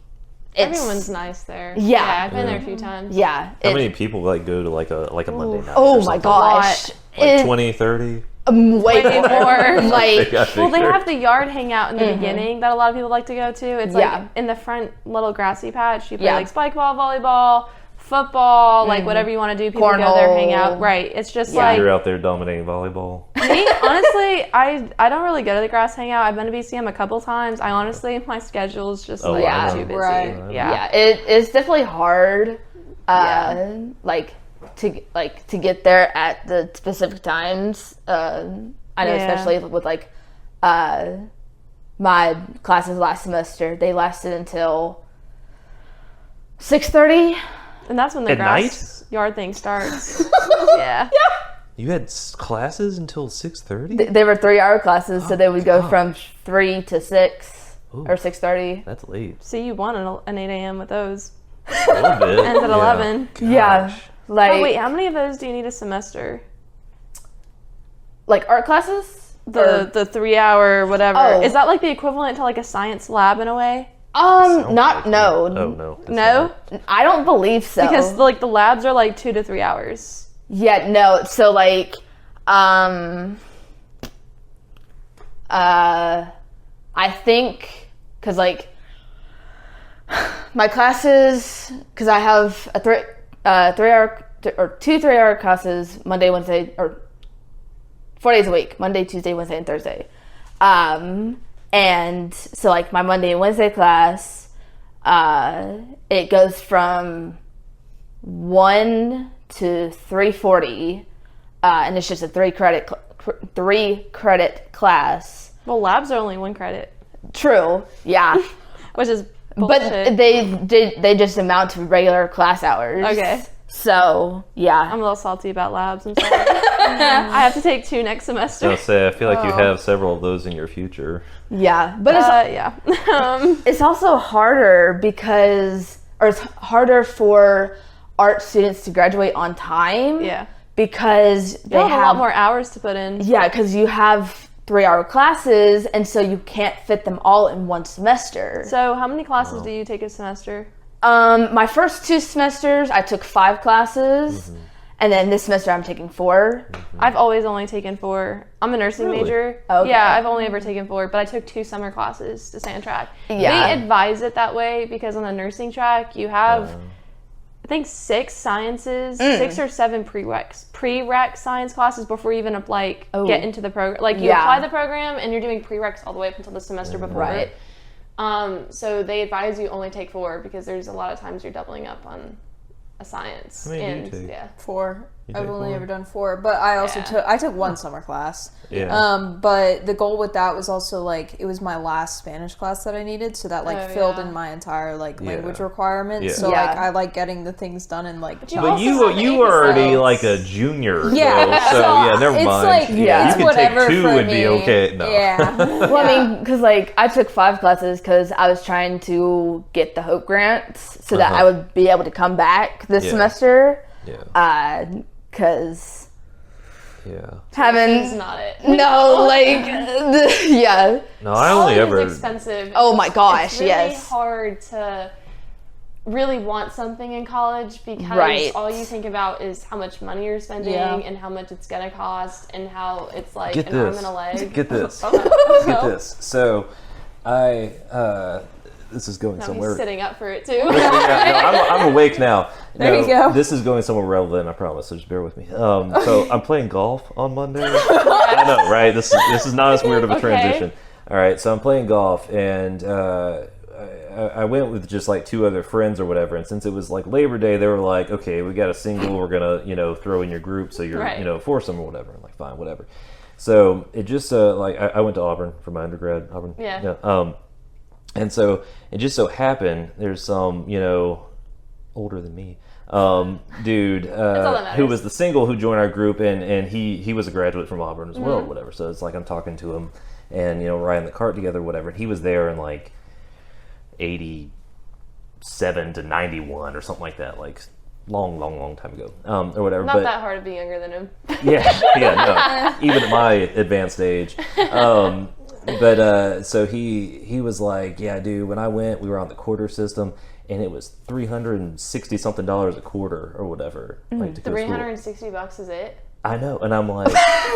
Everyone's nice there. Yeah. I've been there a few times. Yeah. How many people like go to like a Monday night? Oh or my something? gosh. Like 20, 30? Way more. Like, Well, they have the yard hangout in the beginning that a lot of people like to go to. It's Yeah. like in the front little grassy patch. You play Yeah. like spike ball, volleyball, football, like whatever you want to do. People go there, hang out. Cornhole. Right. It's just So like you're out there dominating volleyball. me. Honestly, I don't really go to the grass hangout. I've been to BCM a couple times. I honestly, my schedule is just like wow. too busy. Right. Yeah. it's definitely hard. Like to get there at the specific times. I know, especially with like my classes last semester, they lasted until 6:30. And that's when the At grass yard thing starts. yeah. You had classes until 6:30? They were 3-hour classes, so they would go from 3 to 6 or 6:30. That's late. See, you won an 8 a.m. with those. A little bit. Ends at 11. Yeah, like Oh, wait, how many of those do you need a semester? like art classes. The 3-hour whatever. Oh. Is that like the equivalent to like a science lab in a way? Sounds Not like no. it. Oh, no. it's No? not. I don't believe so. Because like the labs are like 2 to 3 hours. Yeah, no. So like, I think because like my classes, because I have a 3-hour or 2 3-hour classes Monday, Wednesday, or 4 days a week, Monday, Tuesday, Wednesday, and Thursday. And so like my Monday and Wednesday class, it goes from 1 to 3:40, and it's just a 3-credit class. Well, labs are only 1 credit, True, yeah, which is but bullshit. they just amount to regular class hours. Okay. So yeah, I'm a little salty about labs. I'm sorry. I have to take 2 next semester. I'll say, I feel like you have several of those in your future. yeah, but Yeah. it's also harder it's harder for art students to graduate on time. Yeah. Because they You have a lot more hours to put in. Yeah, because you have 3-hour classes, and so you can't fit them all in one semester. So how many classes do you take a semester? My first 2 semesters, I took 5 classes, and then this semester I'm taking 4. I've always only taken 4. I'm a nursing major. Okay. Yeah, I've only ever taken 4, but I took 2 summer classes to stay on track. Yeah. They advise it that way because on the nursing track you have, I think 6 sciences, 6 or 7 prereq science classes before you even get into the program. Like you apply the program and you're doing prereqs all the way up until the semester before it. So they advise you only take 4 because there's a lot of times you're doubling up on a science. How many do you take? Yeah. 4. I've take only 4? ever done 4, but I also Yeah. took 1 summer class. Yeah. But the goal with that was also like it was my last Spanish class that I needed, so that filled in my entire language requirements. Yeah. So Yeah. I like getting the things done in like. you But also you have you the were already APCs. like a junior, Yeah, though, so yeah, never it's mind. like, you it's can whatever take 2 for and me. be okay. No. Yeah. Well, I mean, because like I took 5 classes because I was trying to get the Hope grants so that I would be able to come back this Yeah. semester. Yeah. Because Yeah. having It's not it. no, like yeah. No, I only College ever. is expensive. Oh my gosh, it's really yes. hard to really want something in college because Right. all you think about is how much money you're spending Yeah. and how much it's gonna cost and how it's like Get an arm this. and a leg. Get this. Oh, Get this. So, this is going no, somewhere. he's sitting up for it too. Yeah, no, I'm awake now. There No, you go. This is going somewhere relevant, I promise. So just bear with me. So I'm playing golf on Monday. I know, right? This is not as weird of a Okay. transition. All right, so I'm playing golf, and I went with just like 2 other friends or whatever. And since it was like Labor Day, they were like, "Okay, we got a single. We're gonna throw in your group, so you're Right. foursome or whatever." I'm like, "Fine, whatever." So it just I went to Auburn for my undergrad. Auburn. Yeah. And so it just so happened there's some, older than me, dude, all that who matters. was the single who joined our group, and he was a graduate from Auburn as well, or whatever. So it's like I'm talking to him, and riding the cart together, whatever. And he was there in like 87 to 91 or something like that, like long time ago, or whatever. Not but that hard to be younger than him. yeah, no, even at my advanced age. But so he was like, yeah, dude, when I went, we were on the quarter system, and it was $360 something a quarter or whatever. Like to go to school. $360 is it? I know, and I'm like,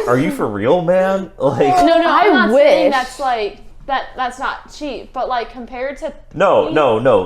are you for real, man? Like, No, I'm not saying wish. that's like that's not cheap, but like compared to no,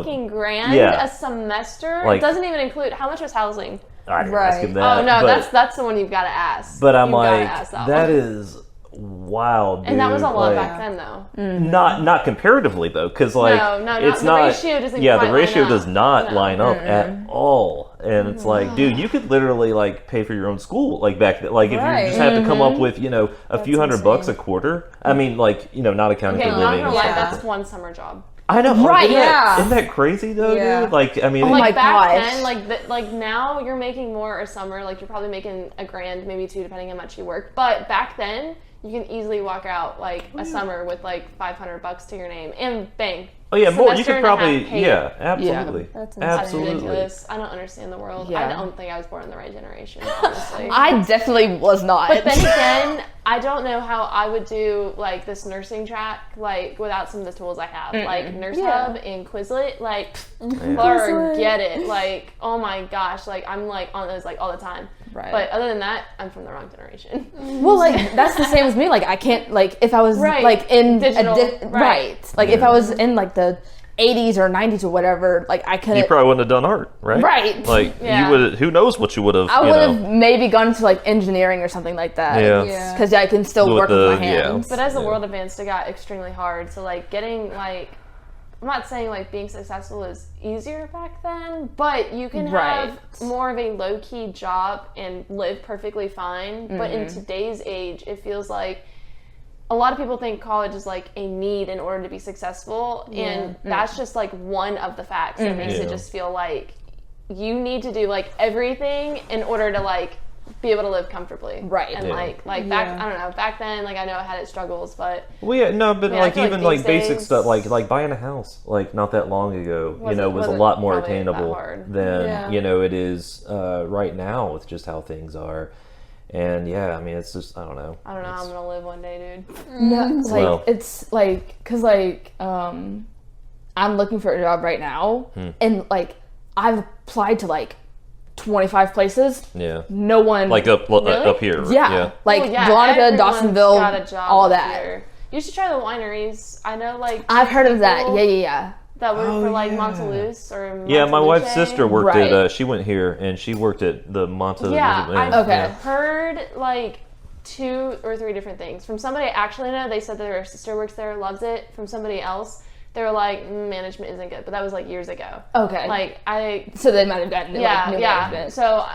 fucking grand Yeah. a semester, Like- it doesn't even include how much was housing. I didn't ask him that. Oh no, but, that's the one you've got to ask. But I'm You've gotta like, ask that one. is wild, dude. And that was a lot like, back then, though. Not comparatively though, because like No, it's the not. ratio doesn't Yeah, quite the ratio line up. does not No. line up at all, and it's like, dude, you could literally like pay for your own school, like back then. Like if you just have to come up with a few $100 a quarter. I mean, like not accounting Okay, for not living. gonna and lie, stuff. that's one summer job. I know, Right, Isn't that crazy though, dude? Like I mean, Oh my Like back gosh. then, like now you're making more a summer. Like you're probably making $1,000, maybe $2,000, depending how much you work. But back then, you can easily walk out like a summer with like $500 to your name, and bang. oh yeah, more. You semester could and a half probably, paid. absolutely, That's insane. That's absolutely. ridiculous. I don't understand the world. Yeah. I don't think I was born in the right generation, honestly. I definitely was not. But then again, I don't know how I would do like this nursing track like without some of the tools I have, like Nurse Hub and Quizlet. Like, forget it. Like, oh my gosh, like I'm like on those like all the time. Right. But other than that, I'm from the wrong generation. Well, like that's the same as me. Like I can't like if I was Right. like in Digital. right. Like if I was in like the 80s or 90s or whatever, like I couldn't. You probably wouldn't have done art, right? Right. Like Yeah. you would. Who knows what you would have? I would have maybe gone to like engineering or something like that. Yeah. Because I can still With work with the- my hands. But as the world advanced, it got extremely hard. So like getting like, I'm not saying like being successful is easier back then, but you can have more of a low key job and live perfectly fine. But in today's age, it feels like a lot of people think college is like a need in order to be successful, and that's just like one of the facts that makes it just feel like you need to do like everything in order to like be able to live comfortably. Right. And Yeah. like back, I don't know, back then, like I know it had its struggles, but Well, yeah, no, but Yeah, I like feel like even these like basic days- stuff, like buying a house, like not that long ago, was a wasn't lot more probably that attainable hard. than it is right now with just how things are. And yeah, I mean, it's just I don't know. I don't know how I'm gonna live one day, dude. No, like Well- it's like because like I'm looking for a job right now, and like I've applied to like 25 places. Yeah, No one like up here. Right? Yeah, like Well, yeah, Veronica, everyone's Dawsonville, got a job up that. here. You should try the wineries. I know, like I've heard of that. people Yeah. That work Oh, for like yeah. Monteluz or Yeah, my wife's Monteluce. sister worked Right. at. She went here and she worked at the Monte. Yeah, I've Okay. heard like 2 or 3 different things from somebody I actually know. They said that their sister works there, loves it. From somebody else, they were like, management isn't good, but that was like years ago. Okay. Like So they might have gotten new yeah. management. So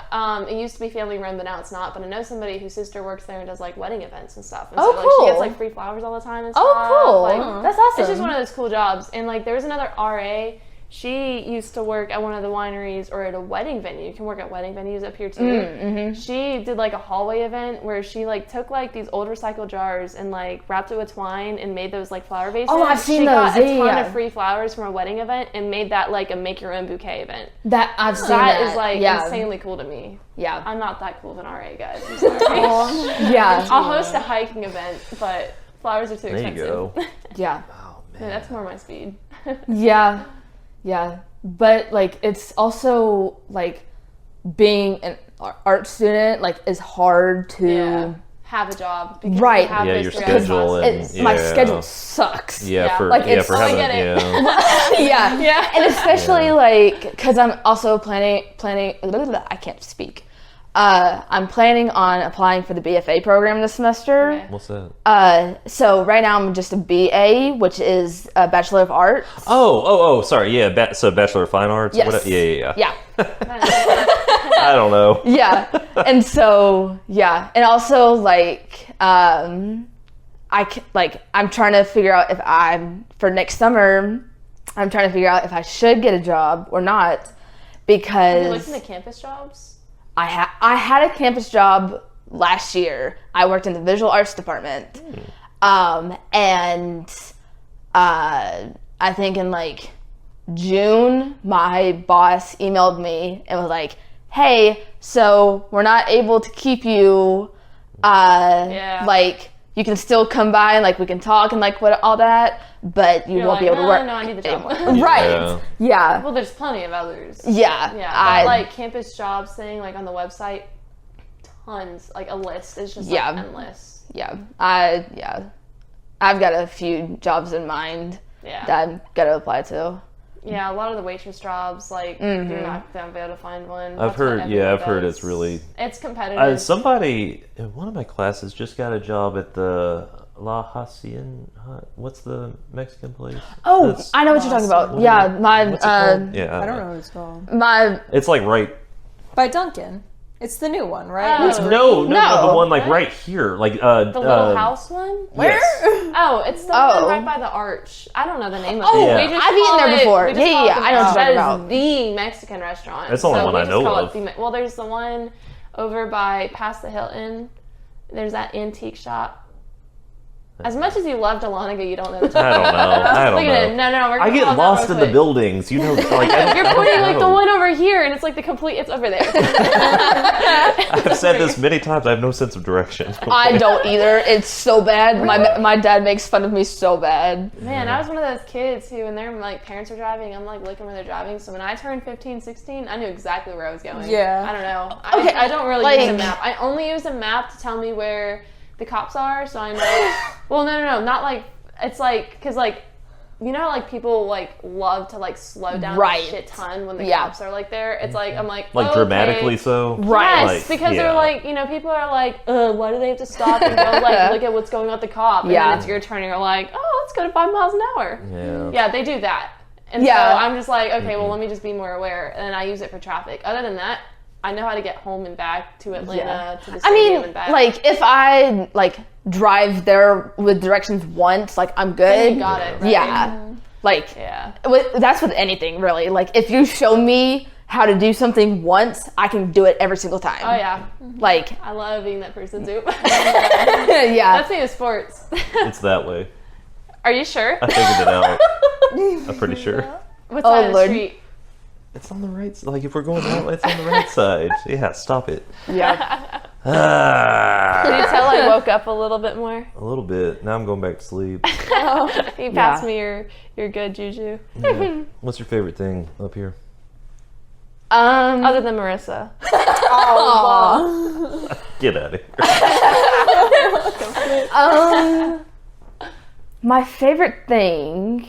it used to be family run, but now it's not. But I know somebody whose sister works there and does like wedding events and stuff. And Oh, so, like, she gets cool. like free flowers all the time and stuff. Oh, cool. Like, That's awesome. It's just one of those cool jobs. And like there was another RA. She used to work at one of the wineries or at a wedding venue. You can work at wedding venues up here too. She did like a hallway event where she like took like these old recycled jars and like wrapped it with twine and made those like flower vases. Oh, I've seen she got those. a ton Yeah. of free flowers from a wedding event and made that like a make your own bouquet event. That I've seen That is like yeah. insanely cool to me. Yeah. I'm not that cool of an RA, guys. I'm sorry. Yeah. I'll host a hiking event, but flowers are too There you expensive. go. Yeah. Oh Yeah, man. that's more my speed. Yeah. Yeah. But like it's also like being an art student like is hard to Have a job. Because Right. you have Yeah, those your 3 hours schedule classes. it's my Yeah. schedule sucks. Yeah, Yeah. for Like, yeah it's- for Oh, I having get it. yeah. Yeah. And especially like because I'm also planning I can't speak. I'm planning on applying for the BFA program this semester. Okay. What's that? So right now I'm just a BA, which is a Bachelor of Arts. Oh, sorry. Yeah, so Bachelor of Fine Arts. Yes. Whatever. Yeah. Yeah. I don't know. Yeah. And so, yeah. And also like, I'm trying to figure out if for next summer, I'm trying to figure out if I should get a job or not Have you because looked into campus jobs? I had a campus job last year. I worked in the visual arts department. And I think in like June, my boss emailed me and was like, hey, so we're not able to keep you like you can still come by and like we can talk and like what all that, but you won't be able to work. No, I need the job. Right. Yeah. Well, there's plenty of others. Yeah. Yeah. That, like campus jobs thing, like on the website, tons. Like a list is just like endless. Yeah. I've got a few jobs in mind that I've got to apply to. Yeah, a lot of the waitress jobs, like, you're not going to be able to find one. I've heard it's really... It's competitive. Somebody in one of my classes just got a job at the La Hacienda. What's the Mexican place? Oh, I know what you're talking about. Yeah, I don't know what it's called. It's like right... By Duncan. It's the new one, right? No, the one like right here, like the little house one. Where? Yes. Oh, it's the one right by the arch. I don't know the name of it. Yeah. I've eaten there before. Yeah, I know what you're talking about. That is the Mexican restaurant. That's the only one I know of. Well, there's the one over by past the Hilton. There's that antique shop. As much as you love Dahlonega, you don't know. I don't know. No. I get lost in the buildings. You know, like you're pointing like the one over here, and it's like the complete. It's over there. I've said this many times. I have no sense of direction. I don't either. It's so bad. My dad makes fun of me so bad. Man, I was one of those kids who, when their like parents are driving, I'm like looking where they're driving. So when I turned 15, 16, I knew exactly where I was going. Yeah. I don't know. Okay, I don't really use a map. I only use a map to tell me where the cops are, so I know. Well, no, not like, it's like, because like, you know how like people like love to like slow down a shit ton when the cops are like there? It's like, I'm like dramatically so? Right. Yes, because they're like, you know, people are like, why do they have to stop and go like look at what's going on with the cop? And then it's your turn and you're like, oh, let's go to 5 miles an hour. Yeah, they do that. And so I'm just like, okay, well, let me just be more aware. And I use it for traffic. Other than that, I know how to get home and back to Atlanta, to the stadium and back. Like, if I, like, drive there with directions once, like, I'm good. Then you got it, right? Yeah. Like, that's with anything, really. Like, if you show me how to do something once, I can do it every single time. Oh, yeah. Like... I love being that person, too. Yeah. That's me with sports. It's that way. Are you sure? I figured it out. I'm pretty sure. What side of the street? It's on the right side. Like, if we're going that way, it's on the right side. Yeah, stop it. Yeah. Can you tell I woke up a little bit more? A little bit. Now I'm going back to sleep. You passed me your good juju. Yeah. What's your favorite thing up here? Other than Marissa. Get out of here. My favorite thing...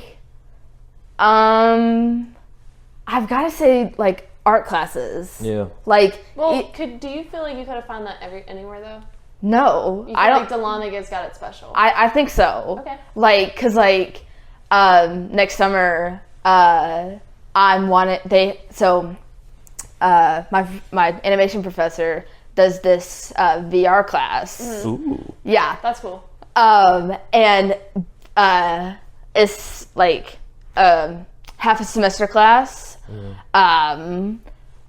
I've got to say, like, art classes. Yeah. Like, well, do you feel like you could have found that anywhere though? No, I don't. Like Dahlonaga's got it special. I think so. Okay. Like, cause like, next summer, my animation professor does this VR class. Ooh. Yeah. That's cool. And it's like half a semester class.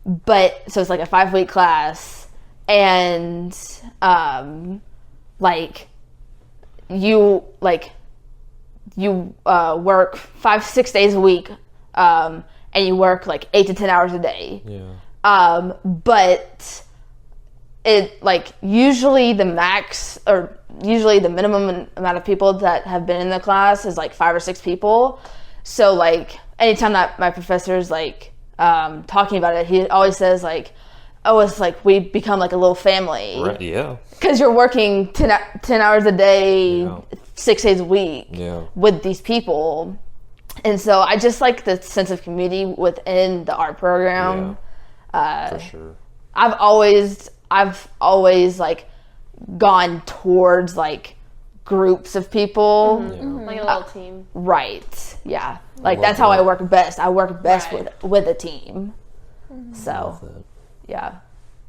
But so it's like a 5-week class, and like you work 5-6 days a week, and you work like 8 to 10 hours a day. Yeah. But it like usually the minimum amount of people that have been in the class is like 5 or 6 people. So like anytime that my professor's like talking about it, he always says like, oh, it's like we become like a little family. Right, yeah. Because you're working 10 hours a day, 6 days a week with these people. And so I just like the sense of community within the art program. For sure. I've always like gone towards like groups of people. Like a little team. Right. Yeah. Like that's how I work best. I work best with a team. So, I love that. Yeah.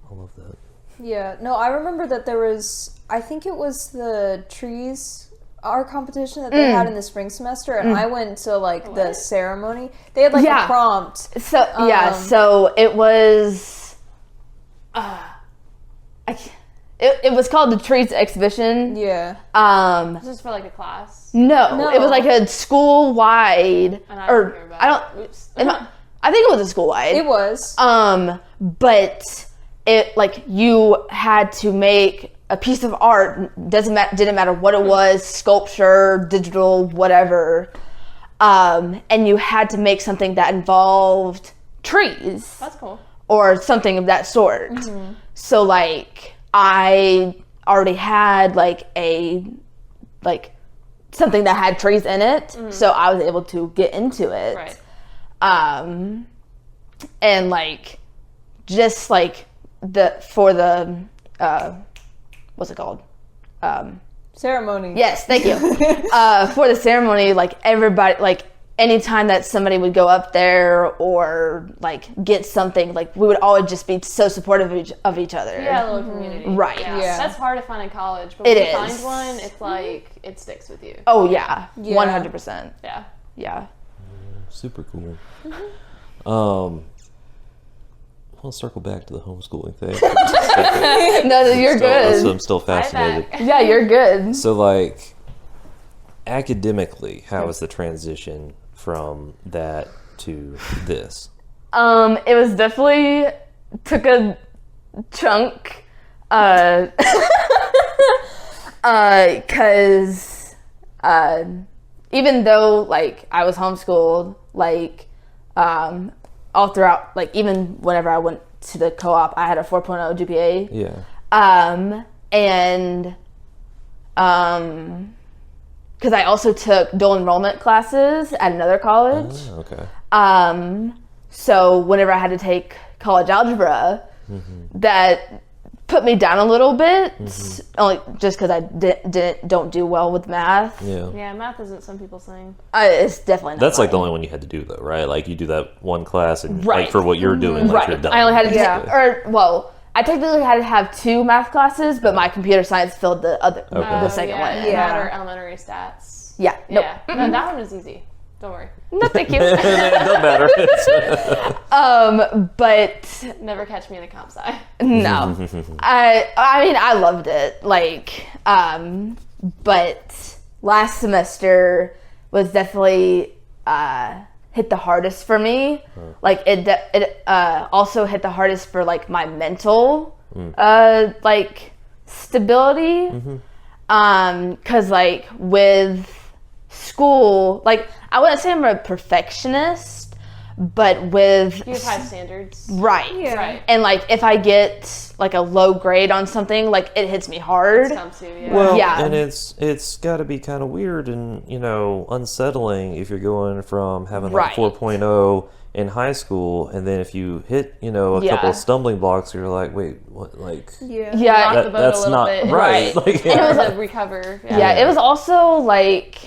I love that. Yeah. No, I remember that there was, I think it was the trees art competition that they had in the spring semester, and I went to like the ceremony. They had like a prompt. So so it was it was called the Trees Exhibition. Yeah. This is for like a class. No, it was like a school wide, I think it was a school wide. It was. But it like you had to make a piece of art, didn't matter what it was, sculpture, digital, whatever, and you had to make something that involved trees. That's cool. Or something of that sort. So like I already had like something that had trees in it, so I was able to get into it. Right. And like just like for the what's it called? Ceremony. Yes, thank you. For the ceremony, like everybody, like anytime that somebody would go up there or like get something, like we would always just be so supportive of each other. Yeah, a little community. Right. Yeah. That's hard to find in college, but It when you is. find one, it's like it sticks with you. Oh yeah, 100%. Yeah. Yeah. Super cool. Let's circle back to the homeschooling thing. No, you're good. I'm still fascinated. Yeah, you're good. So, like, academically, how is the transition from that to this? It was definitely took a chunk, cause even though like I was homeschooled, like all throughout, like even whenever I went to the co-op, I had a 4.0 GPA. Yeah. And because I also took dual enrollment classes at another college. Oh, okay. So whenever I had to take college algebra, that put me down a little bit, only just because I don't do well with math. Yeah. Yeah, math isn't some people's thing. It's definitely not. That's like the mine. only one you had to do, though, right? Like, you do that one class, and Right. like for what you're doing, like, you're Right. done. I only had to Yeah. I technically had to have 2 math classes, but my computer science filled the other, the second one. Yeah. Math or elementary stats. Yeah. Nope. Yeah. No, that one was easy. Don't worry. No, thank you. It doesn't matter. But Never catch me in a comp sci. no, I mean, I loved it. Like, but last semester was definitely hit the hardest for me. Like it also hit the hardest for like my mental like stability. Cause like with school, like I wouldn't say I'm a perfectionist, but with You have high standards. right. Right. And like if I get like a low grade on something, like it hits me hard. Come to, yeah. Well, Yeah. and it's got to be kind of weird and, unsettling if you're going from having like Right. 4.0 in high school, and then if you hit, a Yeah. couple of stumbling blocks, you're like, wait, what? Like, Yeah. Rock the boat that's a little not bit. right. Right. Like, And it was To recover. Yeah, it was also like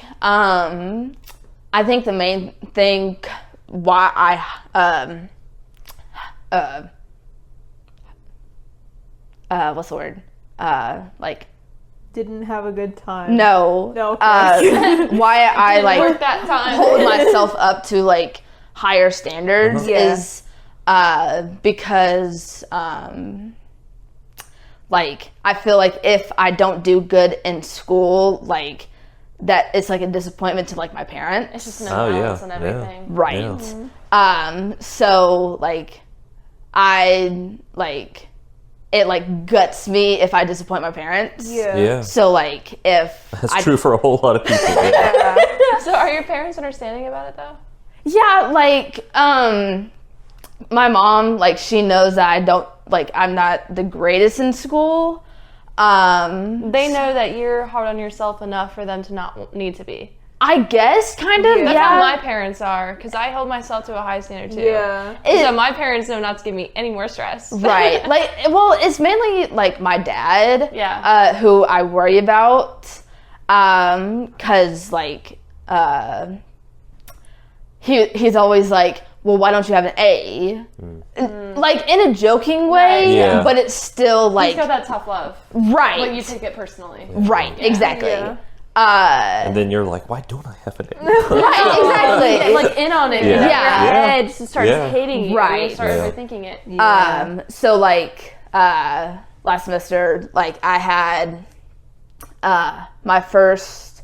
I think the main thing why I what's the word? Like Didn't have a good time. no. No, okay. Why I like Work that time. hold myself up to like higher standards Yeah. is because like I feel like if I don't do good in school, like that it's like a disappointment to like my parents. It's just no Oh, yeah, balance and yeah. everything. Right. Yeah. So like I like it like guts me if I disappoint my parents. Yeah. So like if That's true for a whole lot of people. Yeah. So are your parents understanding about it though? Yeah, like my mom, like she knows that I don't like I'm not the greatest in school. They know that you're hard on yourself enough for them to not need to be. I guess kind of. That's Yeah. how my parents are, because I hold myself to a high standard too. Yeah. So my parents know not to give me any more stress. Right. Like, well, it's mainly like my dad. Yeah. Who I worry about. Cause like, he's always like, well, why don't you have an A? Like in a joking way, Yeah. but it's still like, He's got that tough love. right. But you take it personally. Right. Exactly. Yeah. And then you're like, why don't I have an A? Right. Exactly. Like in on it. Yeah. Your Yeah. head just starts Yeah. hating you. Right. You start Yeah. overthinking it. So like last semester, like I had my first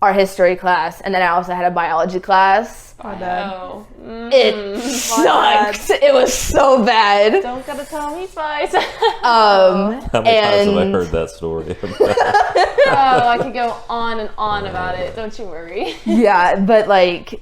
our history class, and then I also had a biology class. Oh. It sucked. It was so bad. Don't gotta tell me twice. How many times have I heard that story? Oh, I could go on and on about it. Don't you worry. Yeah, but like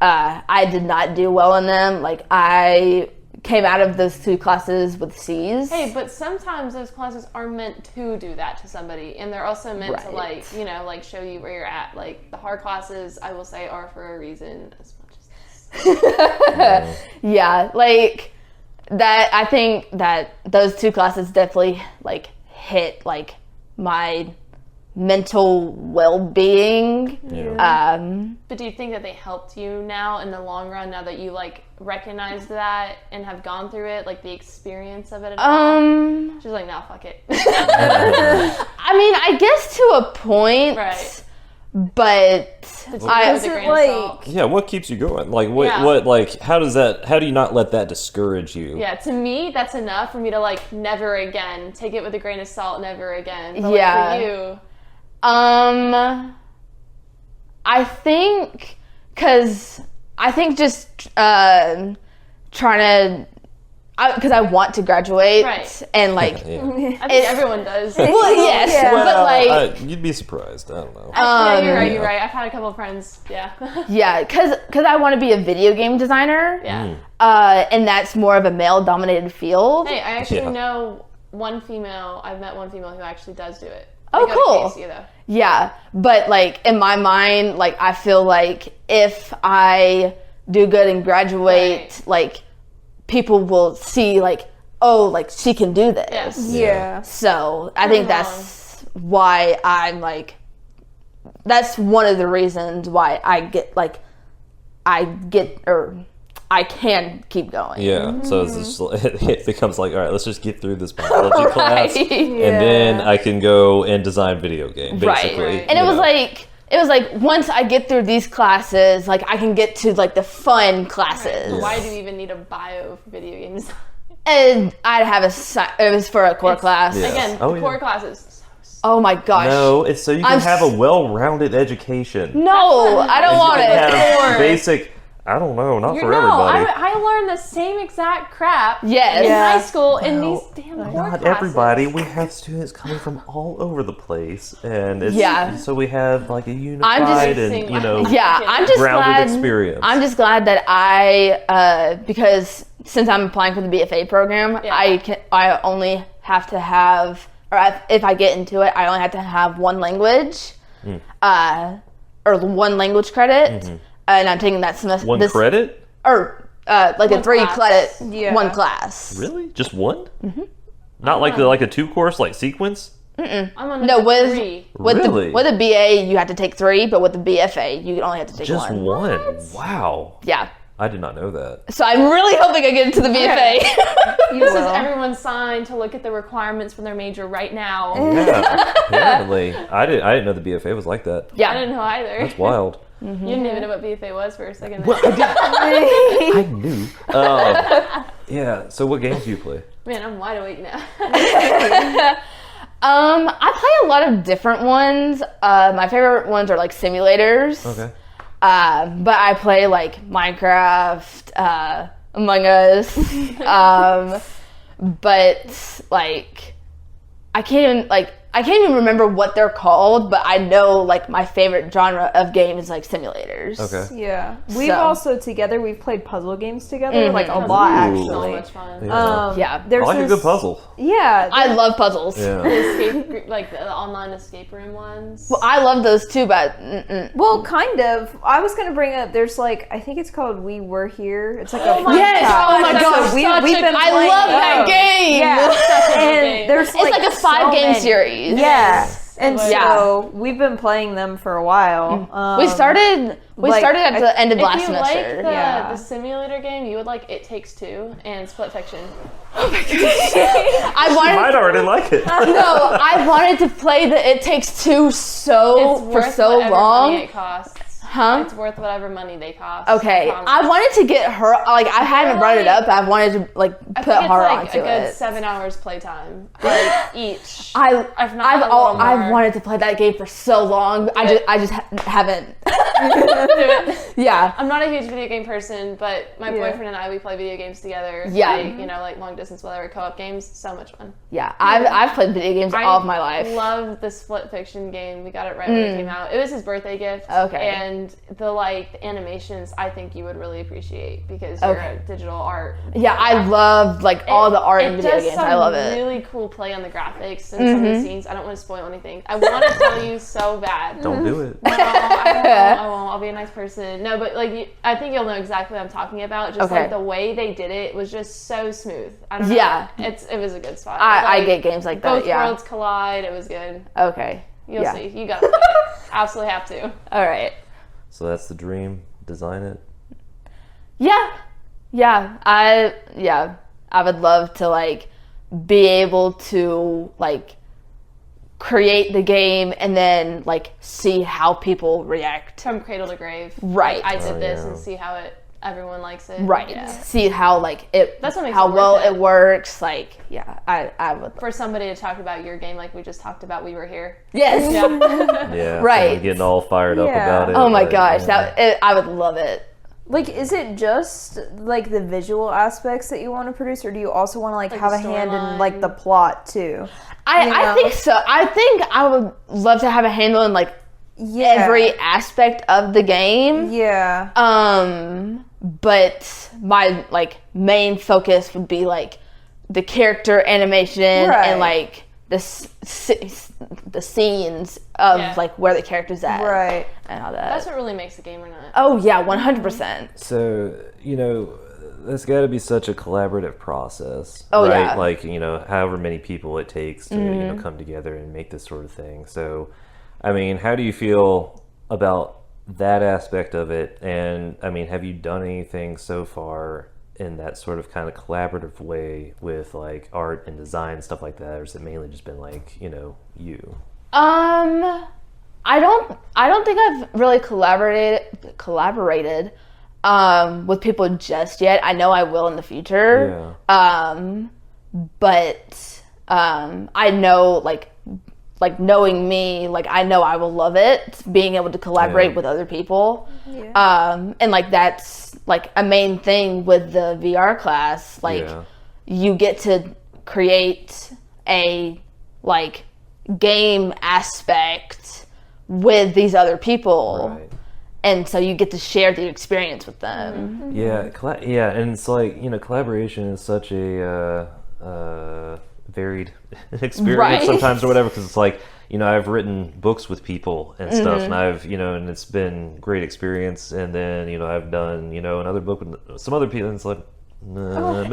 I did not do well in them. Like I came out of those 2 classes with C's. Hey, but sometimes those classes are meant to do that to somebody, and they're also meant to, like, you know, like, show you where you're at. Like, the hard classes, I will say, are for a reason as much as this. Yeah, like, that, I think that those 2 classes definitely, like, hit, like, my mental well-being. But do you think that they helped you now in the long run, now that you, like, recognize that and have gone through it, like the experience of it at all? She's like, no, fuck it. I mean, I guess to a point, Right. But yeah, what keeps you going? Like, what, like, how do you not let that discourage you? Yeah, to me, that's enough for me to, like, never again, take it with a grain of salt, never again. But, yeah. like, for you, I think, just trying to, because I want to graduate, Right. and like, I think everyone does. well, yes, but like, you'd be surprised. I don't know. Yeah, you're right. I've had a couple of friends. Yeah. Yeah, because I want to be a video game designer. Yeah. And that's more of a male-dominated field. Hey, I actually know one female. I've met one female who actually does do it. Oh, cool. KC, though. Yeah, but like in my mind, like I feel like if I do good and graduate, like people will see like, oh, like she can do this. Yes. Yeah. So I think that's why I'm like, that's one of the reasons why I can keep going. Yeah, so it's just, it becomes like, all right, let's just get through this biology class, and then I can go and design video game, basically. Right. And it was like once I get through these classes, like I can get to like the fun classes. Right. Why do you even need a bio for video games? And I'd have it was for a core class. Yeah. Again, core classes. Oh my gosh. No, it's so you can have a well-rounded education. No, I don't want it. Have basic. I don't know, not for everybody. I learned the same exact crap Yes. in high school in these damn core Not classes. everybody. We have students coming from all over the place, and it's, so we have like a unified and I'm just grounded glad. experience. I'm just glad that I because since I'm applying for the BFA program, I only have to have, or if I get into it, I only have to have one language, or one language credit. And I'm taking that semester. One credit? Or like a 3 credit, one class. Really? Just one? Mm-hmm. Not like a 2 course like sequence? I'm on with 3. With Really? with a BA you have to take 3, but with the BFA you only have to take Just one. one? Wow. Yeah. I did not know that. So I'm really hoping I get into the BFA. This is everyone's sign to look at the requirements for their major right now. Yeah, apparently. I didn't know the BFA was like that. Yeah. I didn't know either. That's wild. You didn't even know what BFA was for a second. Well, I knew. Yeah, so what games do you play? Man, I'm wide awake now. I play a lot of different ones. My favorite ones are like simulators. Okay. But I play like Minecraft, Among Us. But like I can't even remember what they're called, but I know like my favorite genre of game is like simulators. Okay. Yeah. We've played puzzle games together, like a lot actually. So much fun. Yeah. I like a good puzzle. Yeah. I love puzzles. Yeah. Like the online escape room ones. Well, I love those too, but Well, kind of. I was going to bring up, there's like, I think it's called We Were Here. It's like a yes! chat. Oh my god! We've been I playing love that game! Yeah. And there's It's like a 5-game series. Yeah. And Yeah. so we've been playing them for a while. We started at the end of If last you semester. like the simulator game, you would like It Takes Two and Split Fiction. I You wanted might already like it. I wanted to play the It Takes Two It's worth for so whatever long. money it costs. Huh? It's worth whatever money they cost. Okay, I wanted to get her. Like, I haven't brought it up. But I wanted to like put I think her it's onto like a good it. 7 hours playtime, like each. I've I've wanted to play that game for so long. I just haven't. Yeah. I'm not a huge video game person, but my boyfriend and I, we play video games together. Yeah. Like, you know, like long distance, whatever, co-op games. So much fun. Yeah, I've played video games all of my life. I love the Split Fiction game. We got it right when it came out. It was his birthday gift. Okay. And the animations, I think you would really appreciate because you're a digital art. Yeah, I love all the art in video games. I love it. Really cool play on the graphics and some of the scenes. I don't want to spoil anything. I want to tell you so bad. Don't do it. No, I won't. I'll be a nice person. No, but I think you'll know exactly what I'm talking about. Just like the way they did it was just so smooth. I don't know. Yeah. It was a good spot. I get games like that. Both worlds collide. It was good. Okay. You'll see. You got to absolutely have to. All right. So that's the dream. Design it. Yeah. I would love to be able to create the game and then see how people react. From cradle to grave. Right. I did this and see how everyone likes it. Right. Yeah. See how it That's what makes how it well worth it works. I would. For somebody to talk about your game like we just talked about, we were here. Yes. Yeah. Right. Someone getting all fired up about it. Oh my gosh, I would love it. Is it just the visual aspects that you want to produce, or do you also want to have a hand in the plot too? I think so. I think I would love to have a handle in every aspect of the game. Yeah. But my main focus would be the character animation and the scenes of where the character's at, right, and all that. That's what really makes a game or not. Oh yeah, 100%. So that's got to be such a collaborative process. Oh right? Yeah. However many people it takes to come together and make this sort of thing. So, I mean, how do you feel about that aspect of it? And I mean, have you done anything so far in that sort of kind of collaborative way with art and design, stuff like that, or has it mainly just been you? I don't think I've really collaborated with people just yet. I know I will in the future. Yeah. But I know knowing me, I know I will love it, being able to collaborate with other people. Yeah. And that's a main thing with the VR class. You get to create a game aspect with these other people. Right. And so you get to share the experience with them. Yeah, and it's collaboration is such a varied experience sometimes or whatever, because it's I've written books with people and stuff, and I've and it's been great experience, and then I've done another book with some other people, and it's maybe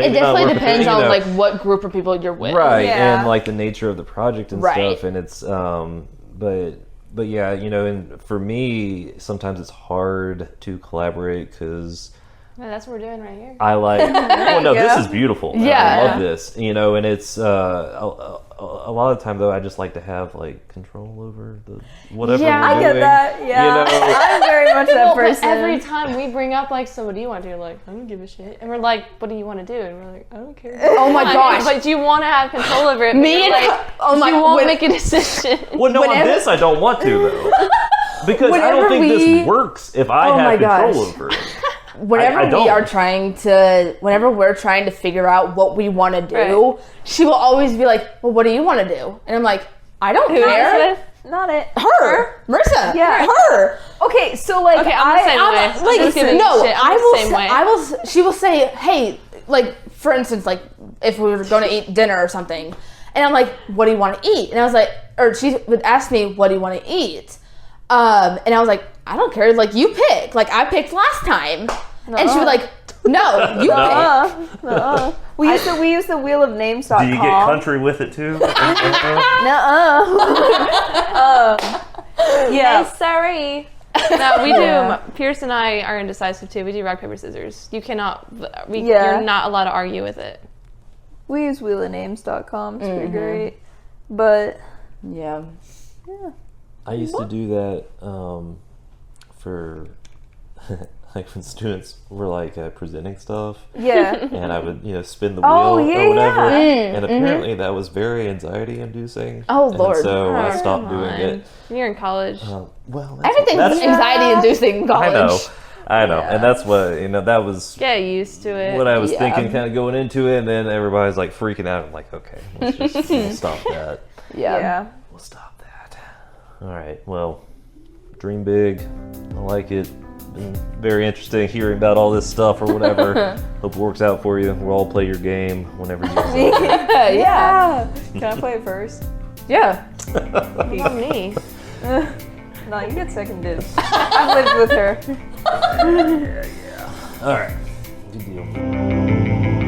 it definitely depends on what group of people you're with, right? And the nature of the project and stuff, and it's but yeah, and for me, sometimes it's hard to collaborate because that's what we're doing right here. I this is beautiful. Yeah. I love this, and it's a lot of the time though, I just like to have control over the whatever we're doing. I get that. Yeah. I'm very much that person. But every time we bring up so what do you want to do? I don't give a shit. And we're what do you want to do? And we're I don't care. Oh my gosh. But you want to have control over it. Me and you won't make a decision. Well, no, on this I don't want to though, because I don't think this works if I have control over it. Whenever we're trying to figure out what we want to do, she will always be well, what do you want to do? And I'm I don't care. Not it. Her. Marissa. Yeah. Her. Okay, so okay, I'm the same way. She will say, hey, for instance, if we were going to eat dinner or something, and I'm what do you want to eat? And I was or she would ask me, what do you want to eat? And I was I don't care. You pick. I picked last time. And she was no, you pick. We use the wheel of names.com. Do you get country with it too? Yeah. Sorry. No, we do. Pierce and I are indecisive too. We do rock, paper, scissors. You cannot. You're not allowed to argue with it. We use wheelofnames.com. It's pretty great. But yeah. I used to do that for like when students were like presenting stuff, Yeah. and I would spin the wheel Oh, yeah, or whatever, yeah. and apparently that was very anxiety inducing. Oh, and Lord. So I Oh, stopped come doing on. it. You're in college. Well, Everything's that's anxiety-inducing in college. I know, and that's what that was. Get used to it. What I was Yeah. thinking, kind of going into it, and then everybody's like freaking out. I'm like, okay, let's just we'll stop that. Yeah. We'll stop that. All right. Well, dream big. I like it. Been very interesting hearing about all this stuff or whatever. Hope it works out for you. We'll all play your game whenever you guys Yeah. Yeah. Can I play it first? Yeah. Not me. No, you get second dibs. I've lived with her. All right. Good deal.